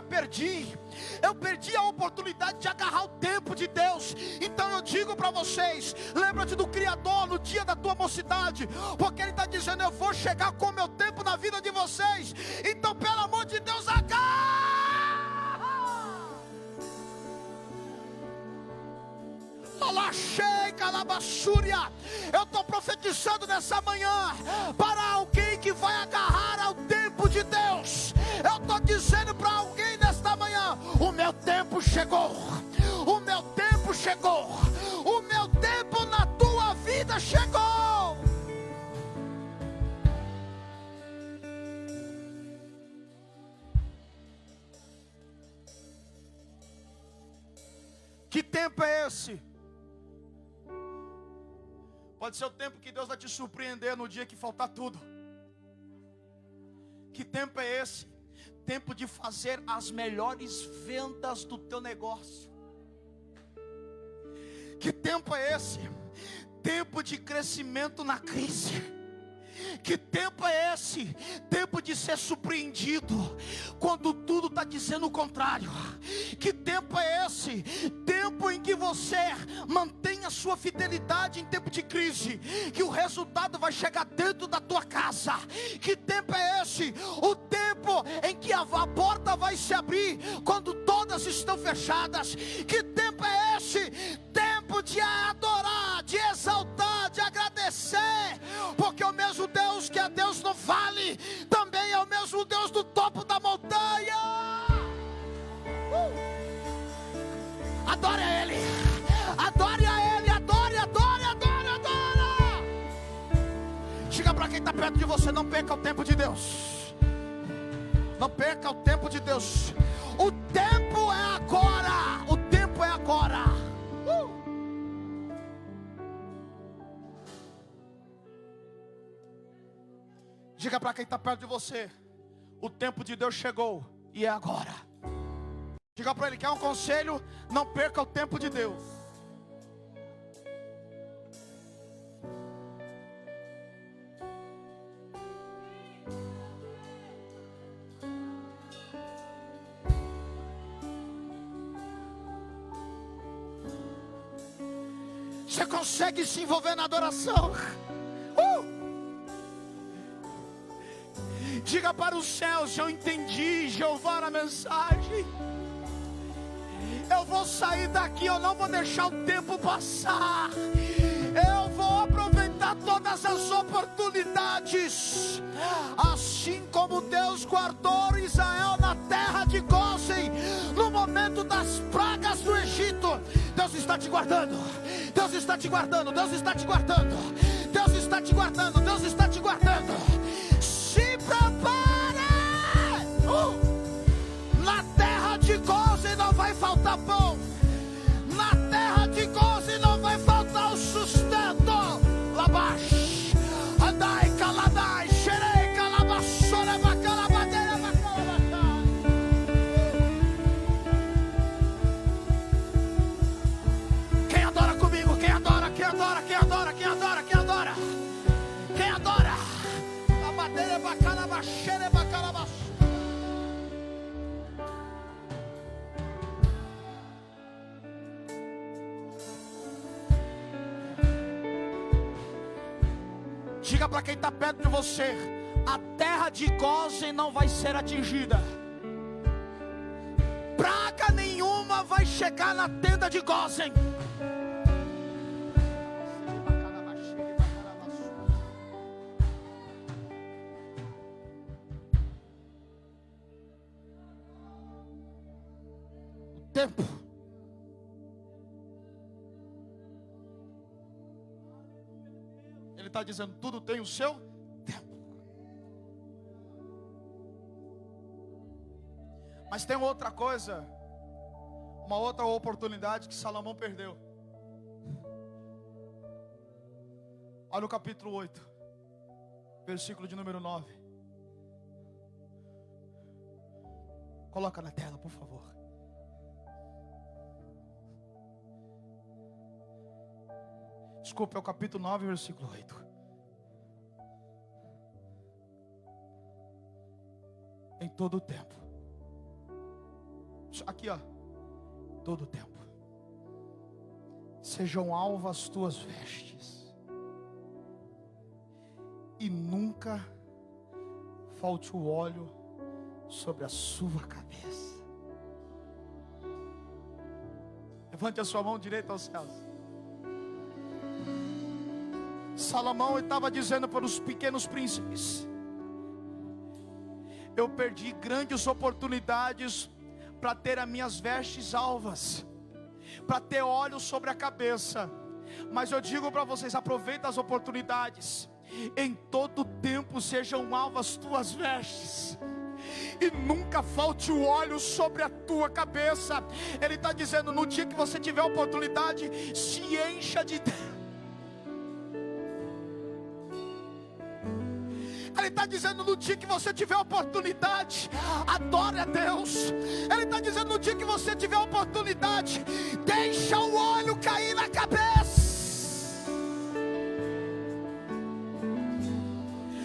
eu perdi a oportunidade de agarrar o tempo de Deus. Então eu digo para vocês, lembra-te do Criador no dia da tua mocidade, porque Ele está dizendo, eu vou chegar com o meu tempo na vida de vocês. Então pelo amor de Deus, agarra! Eu estou profetizando nessa manhã para alguém que vai agarrar ao tempo de Deus. Eu estou dizendo para alguém nesta manhã, o meu tempo chegou, o meu tempo chegou, o meu tempo na tua vida chegou. Que tempo é esse? Pode ser o tempo que Deus vai te surpreender no dia que faltar tudo. Que tempo é esse? Tempo de fazer as melhores vendas do teu negócio. Que tempo é esse? Tempo de crescimento na crise. Que tempo é esse? Tempo de ser surpreendido quando tudo está dizendo o contrário. Que tempo é esse? Tempo em que você mantém a sua fidelidade em tempo de crise, que o resultado vai chegar dentro da tua casa. Que tempo é esse? O tempo em que a porta vai se abrir quando todas estão fechadas. Que tempo é esse? Tempo de adorar, de exaltar, de agradecer, porque o mesmo Deus que é Deus no vale, também é o mesmo Deus do topo da montanha. Adore a Ele, adore a Ele, adore, adore, adore, adore. Diga para quem está perto de você, não perca o tempo de Deus. Não perca o tempo de Deus. O tempo é agora, o tempo é agora. Diga para quem está perto de você, o tempo de Deus chegou e é agora. Diga para ele, quer um conselho? Não perca o tempo de Deus. Você consegue se envolver na adoração? Diga para os céus, eu entendi, Jeová, a mensagem. Eu vou sair daqui, eu não vou deixar o tempo passar. Eu vou aproveitar todas as oportunidades. Assim como Deus guardou Israel na terra de Gósen, no momento das pragas do Egito. Deus está te guardando, Deus está te guardando, Deus está te guardando, Deus está está te guardando, Deus está te guardando. Se prepare. Na terra de Gósen não vai faltar pão. Na terra de Gósen não vai faltar o sustento. Labash, andai, caladai, xerei, calabaçora, bacalabadeira, bacalabacá. Quem adora comigo? Quem adora? Quem adora? Quem adora? Quem adora? Quem adora? Quem adora? Labadeira, bacalabaxeira, bacalabaçora. Diga para quem está perto de você: a terra de Gósen não vai ser atingida. Praga nenhuma vai chegar na tenda de Gósen. O tempo. Ele está dizendo: tudo tem o seu tempo. Mas tem outra coisa, uma outra oportunidade que Salomão perdeu. Olha o capítulo 8, versículo de número 9. Coloca na tela, por favor. Desculpa, é o capítulo 9, versículo 8. Em todo o tempo. Aqui, ó. Todo o tempo. Sejam alvas as tuas vestes. E nunca falte o óleo sobre a sua cabeça. Levante a sua mão direita aos céus. Salomão estava dizendo para os pequenos príncipes: eu perdi grandes oportunidades para ter as minhas vestes alvas, para ter óleo sobre a cabeça. Mas eu digo para vocês: aproveita as oportunidades. Em todo tempo sejam alvas tuas vestes, e nunca falte o óleo sobre a tua cabeça. Ele está dizendo: no dia que você tiver oportunidade, se encha de Deus. Ele está dizendo: no dia que você tiver oportunidade, adore a Deus. Ele está dizendo: no dia que você tiver oportunidade, deixa o óleo cair na cabeça.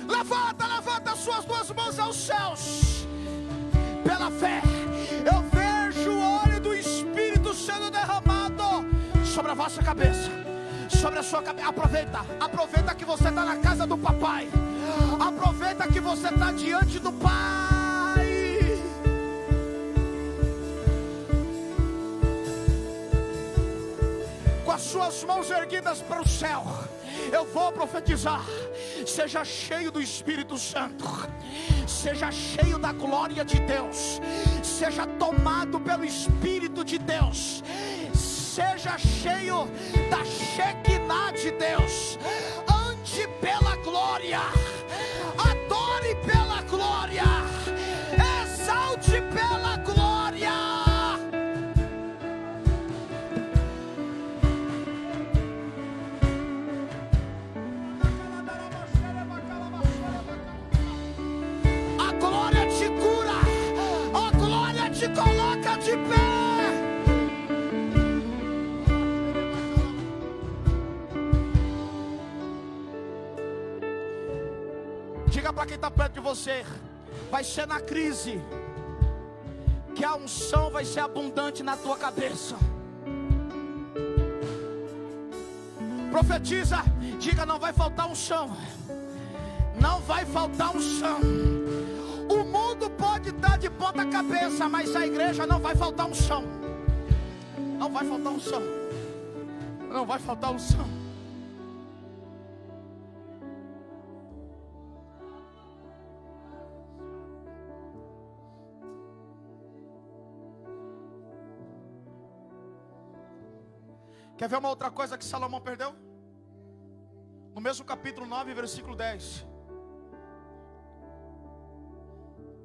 Levanta as suas duas mãos aos céus. Pela fé, eu vejo o óleo do Espírito sendo derramado sobre a vossa cabeça, sobre a sua cabeça. Aproveita que você está na casa do papai. Aproveita que você está diante do Pai. Com as suas mãos erguidas para o céu, eu vou profetizar: seja cheio do Espírito Santo, seja cheio da glória de Deus, seja tomado pelo Espírito de Deus, seja cheio da Shekinah de Deus. Ande pela glória, adore pela glória, exalte pela glória. A glória te cura, a glória te coloca de pé. Diga para quem está perto de você: vai ser na crise que a unção vai ser abundante na tua cabeça. Profetiza, diga: não vai faltar unção. Não vai faltar unção. O mundo pode estar de ponta cabeça, mas a igreja não vai faltar unção. Não vai faltar unção. Não vai faltar unção. Quer ver uma outra coisa que Salomão perdeu? No mesmo capítulo 9, versículo 10.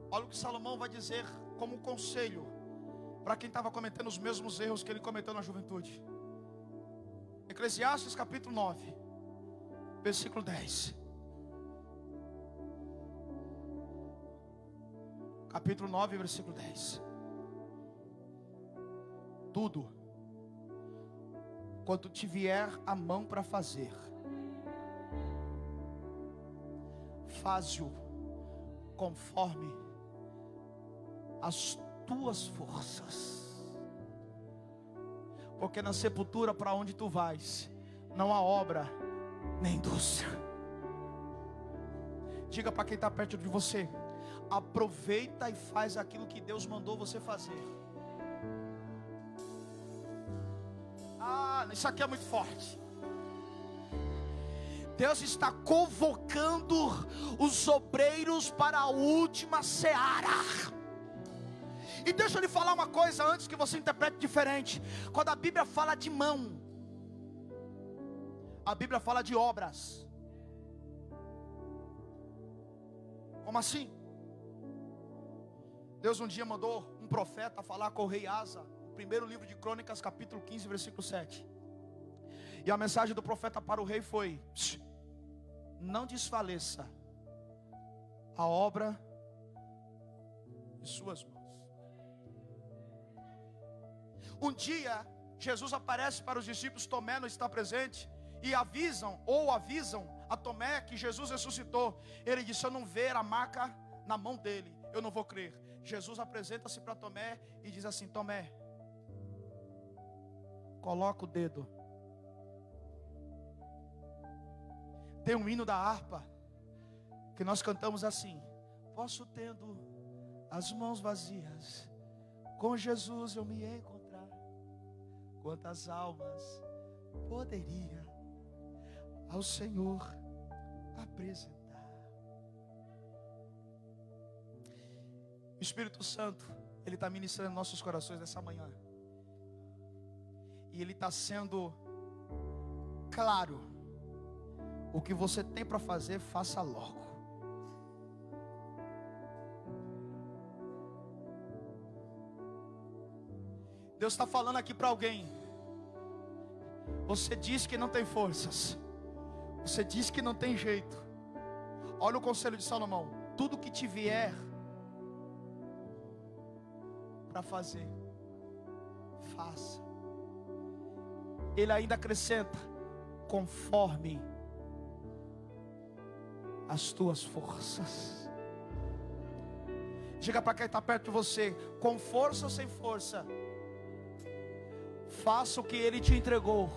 Olha o que Salomão vai dizer como conselho para quem estava cometendo os mesmos erros que ele cometeu na juventude. Eclesiastes capítulo 9, versículo 10. Capítulo 9, versículo 10. Tudo quanto te vier a mão para fazer, faze-o conforme as tuas forças, porque na sepultura para onde tu vais não há obra nem indústria. Diga para quem está perto de você: aproveita e faz aquilo que Deus mandou você fazer. Isso aqui é muito forte. Deus está convocando os obreiros para a última seara. E deixa eu lhe falar uma coisa antes que você interprete diferente. Quando a Bíblia fala de mão, a Bíblia fala de obras. Como assim? Deus um dia mandou um profeta falar com o rei Asa. Primeiro livro de Crônicas, capítulo 15, versículo 7. E a mensagem do profeta para o rei foi: não desfaleça a obra de suas mãos. Um dia, Jesus aparece para os discípulos, Tomé não está presente, e avisam a Tomé que Jesus ressuscitou. Ele disse: se eu não ver a marca na mão dele, eu não vou crer. Jesus apresenta-se para Tomé e diz assim: Tomé, coloca o dedo. Tem um hino da harpa que nós cantamos assim: posso tendo as mãos vazias, com Jesus eu me encontrar, quantas almas poderia ao Senhor apresentar. O Espírito Santo, Ele está ministrando nossos corações nessa manhã. E Ele está sendo claro: o que você tem para fazer, faça logo. Deus está falando aqui para alguém. Você diz que não tem forças, você diz que não tem jeito. Olha o conselho de Salomão: tudo que te vier para fazer, faça. Ele ainda acrescenta: conforme as tuas forças. Diga para quem está perto de você: com força ou sem força, faça o que Ele te entregou.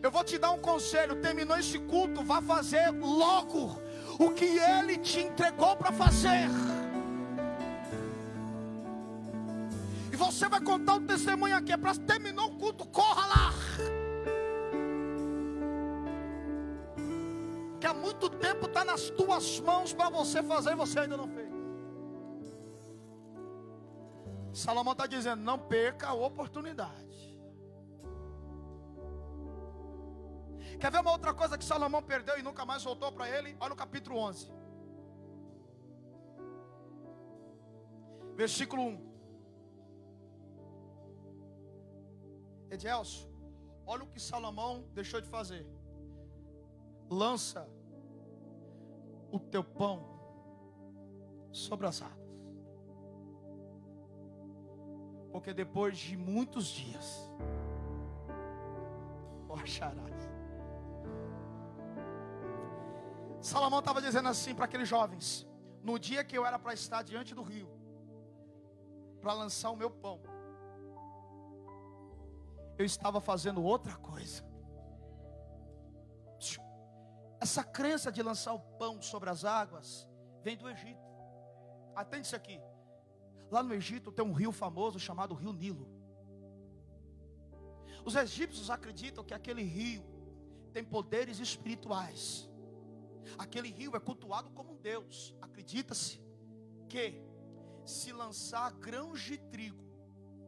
Eu vou te dar um conselho: terminou esse culto, vá fazer logo o que Ele te entregou para fazer. E você vai contar o testemunho aqui. É para terminou o culto, corra lá. Que há muito tempo está nas tuas mãos para você fazer e você ainda não fez. Salomão está dizendo: não perca a oportunidade. Quer ver uma outra coisa que Salomão perdeu e nunca mais voltou para ele? Olha o capítulo 11, versículo 1. Edelso, olha o que Salomão deixou de fazer: lança o teu pão sobre as águas, porque depois de muitos dias o acharás. Salomão estava dizendo assim para aqueles jovens: no dia que eu era para estar diante do rio, para lançar o meu pão, eu estava fazendo outra coisa. Essa crença de lançar o pão sobre as águas vem do Egito. Atende isso aqui. Lá no Egito tem um rio famoso chamado Rio Nilo. Os egípcios acreditam que aquele rio tem poderes espirituais. aquele rio é cultuado como um deus. Acredita-se que se lançar grãos de trigo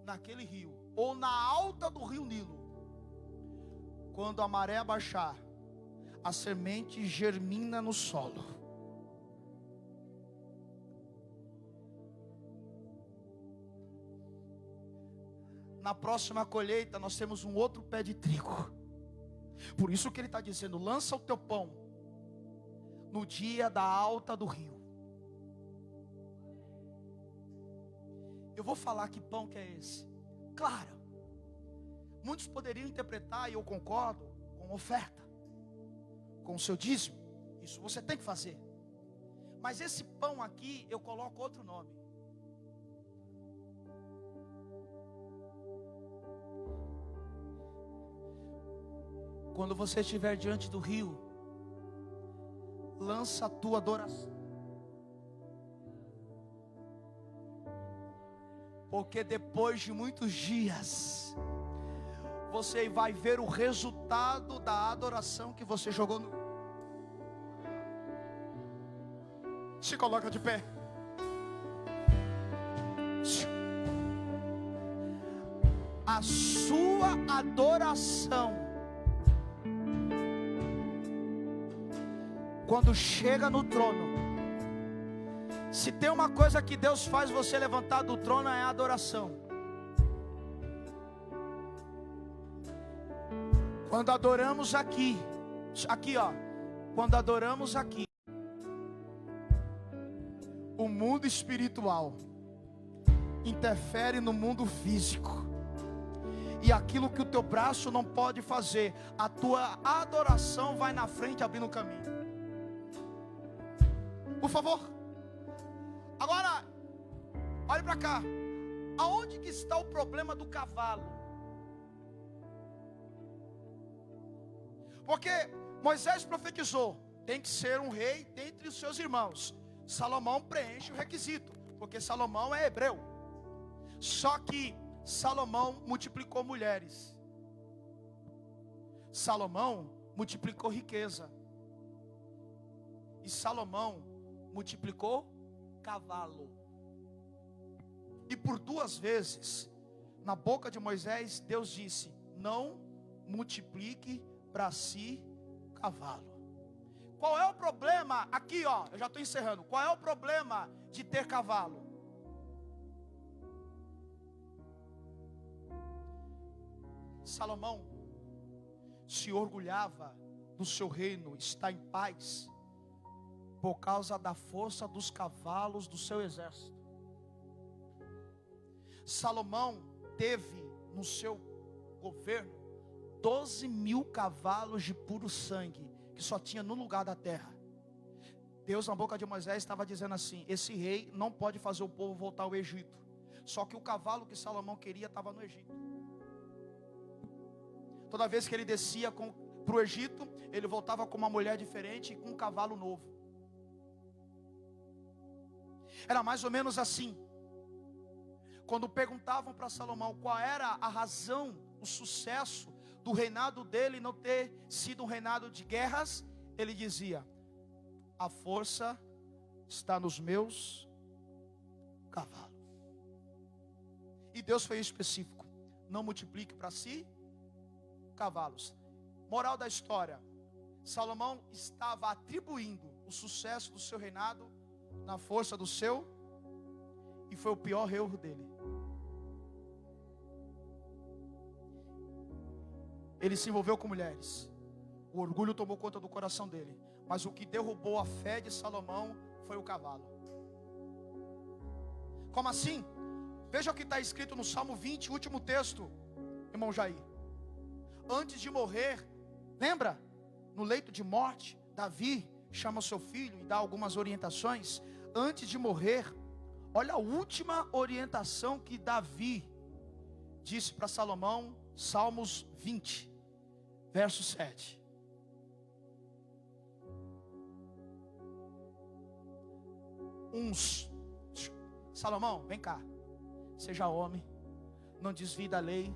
naquele rio, ou na alta do rio Nilo, quando a maré baixar, a semente germina no solo. Na próxima colheita nós temos um outro pé de trigo. Por isso que ele está dizendo: lança o teu pão no dia da alta do rio. Eu vou falar que pão que é esse. Claro, muitos poderiam interpretar, e eu concordo, com oferta, com o seu dízimo. Isso você tem que fazer. Mas esse pão aqui eu coloco outro nome. Quando você estiver diante do rio, lança a tua adoração. Porque depois de muitos dias, você vai ver o resultado da adoração que você jogou no... Se coloca de pé. A sua adoração, quando chega no trono, se tem uma coisa que Deus faz você levantar do trono, é a adoração. Quando adoramos aqui ó, quando adoramos aqui, o mundo espiritual interfere no mundo físico. E aquilo que o teu braço não pode fazer, a tua adoração vai na frente abrindo o caminho. Por favor. Agora, olhe para cá. Aonde que está o problema do cavalo? Porque Moisés profetizou: tem que ser um rei dentre os seus irmãos. Salomão preenche o requisito, porque Salomão é hebreu. Só que Salomão multiplicou mulheres. Salomão multiplicou riqueza. E Salomão multiplicou cavalo. E por 2 vezes, na boca de Moisés, Deus disse: não multiplique para si cavalo. Qual é o problema? Aqui ó, eu já estou encerrando. Qual é o problema de ter cavalo? Salomão se orgulhava do seu reino estar em paz por causa da força dos cavalos do seu exército. Salomão teve no seu governo 12.000 cavalos de puro sangue, que só tinha no lugar da terra. Deus, na boca de Moisés, estava dizendo assim: esse rei não pode fazer o povo voltar ao Egito. Só que o cavalo que Salomão queria estava no Egito. Toda vez que ele descia para o Egito, ele voltava com uma mulher diferente e com um cavalo novo. Era mais ou menos assim. Quando perguntavam para Salomão qual era a razão, o sucesso do reinado dele não ter sido um reinado de guerras, ele dizia: a força está nos meus cavalos. E Deus foi específico: não multiplique para si cavalos. Moral da história: Salomão estava atribuindo o sucesso do seu reinado na força do seu, e foi o pior erro dele. Ele se envolveu com mulheres, o orgulho tomou conta do coração dele, mas o que derrubou a fé de Salomão foi o cavalo. Como assim? Veja o que está escrito no Salmo 20, último texto, irmão Jair. Antes de morrer, lembra? No leito de morte, Davi chama seu filho e dá algumas orientações. Antes de morrer, olha a última orientação que Davi disse para Salomão. Salmos 20, verso 7. Salomão, vem cá, seja homem, não desvie da lei,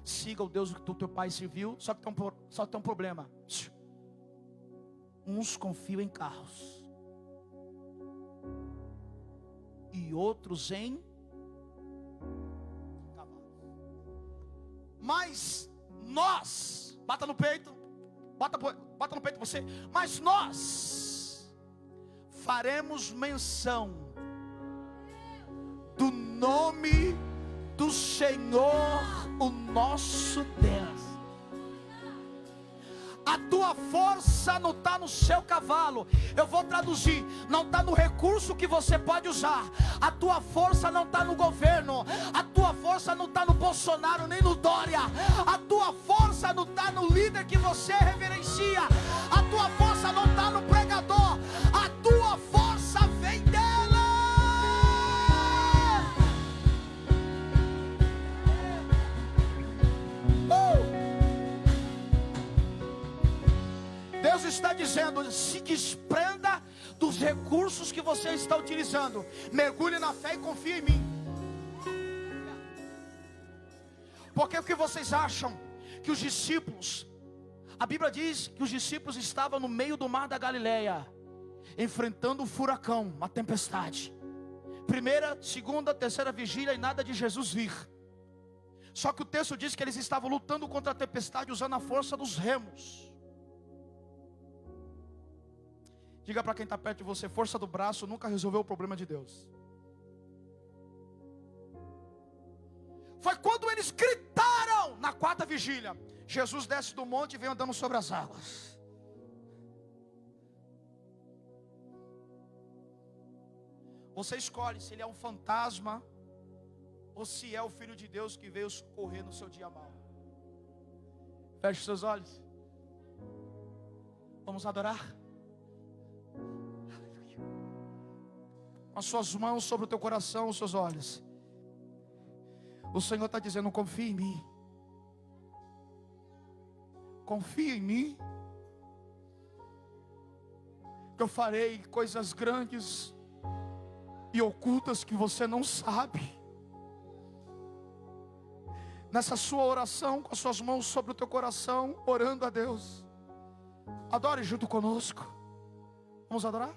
siga o Deus que teu pai serviu. Só que tem um problema. uns confiam em carros e outros em cavalos. Mas nós, bata no peito, bata no peito você. Mas nós faremos menção do nome do Senhor, o nosso Deus. A tua força não está no seu cavalo. Eu vou traduzir: não está no recurso que você pode usar. A tua força não está no governo. A tua força não está no Bolsonaro nem no Dória. A tua força não está no líder que você reverencia. A tua força não está no pregador. A tua força vem dele. Deus está dizendo: se desprenda dos recursos que você está utilizando, mergulhe na fé e confie em mim. Porque o que vocês acham que os discípulos, a Bíblia diz que os discípulos estavam no meio do mar da Galileia, enfrentando um furacão, uma tempestade, primeira, segunda, terceira vigília, e nada de Jesus vir. Só que o texto diz que eles estavam lutando contra a tempestade usando a força dos remos. Diga para quem está perto de você: força do braço nunca resolveu o problema de Deus. Foi quando eles gritaram na quarta vigília: Jesus desce do monte e vem andando sobre as águas. Você escolhe se ele é um fantasma ou se é o Filho de Deus que veio socorrer no seu dia mau. Feche seus olhos. Vamos adorar. Com as suas mãos sobre o teu coração, os seus olhos. O Senhor está dizendo: confia em mim. Confia em mim, que eu farei coisas grandes e ocultas que você não sabe. Nessa sua oração, com as suas mãos sobre o teu coração, orando a Deus, adore junto conosco. Vamos adorar?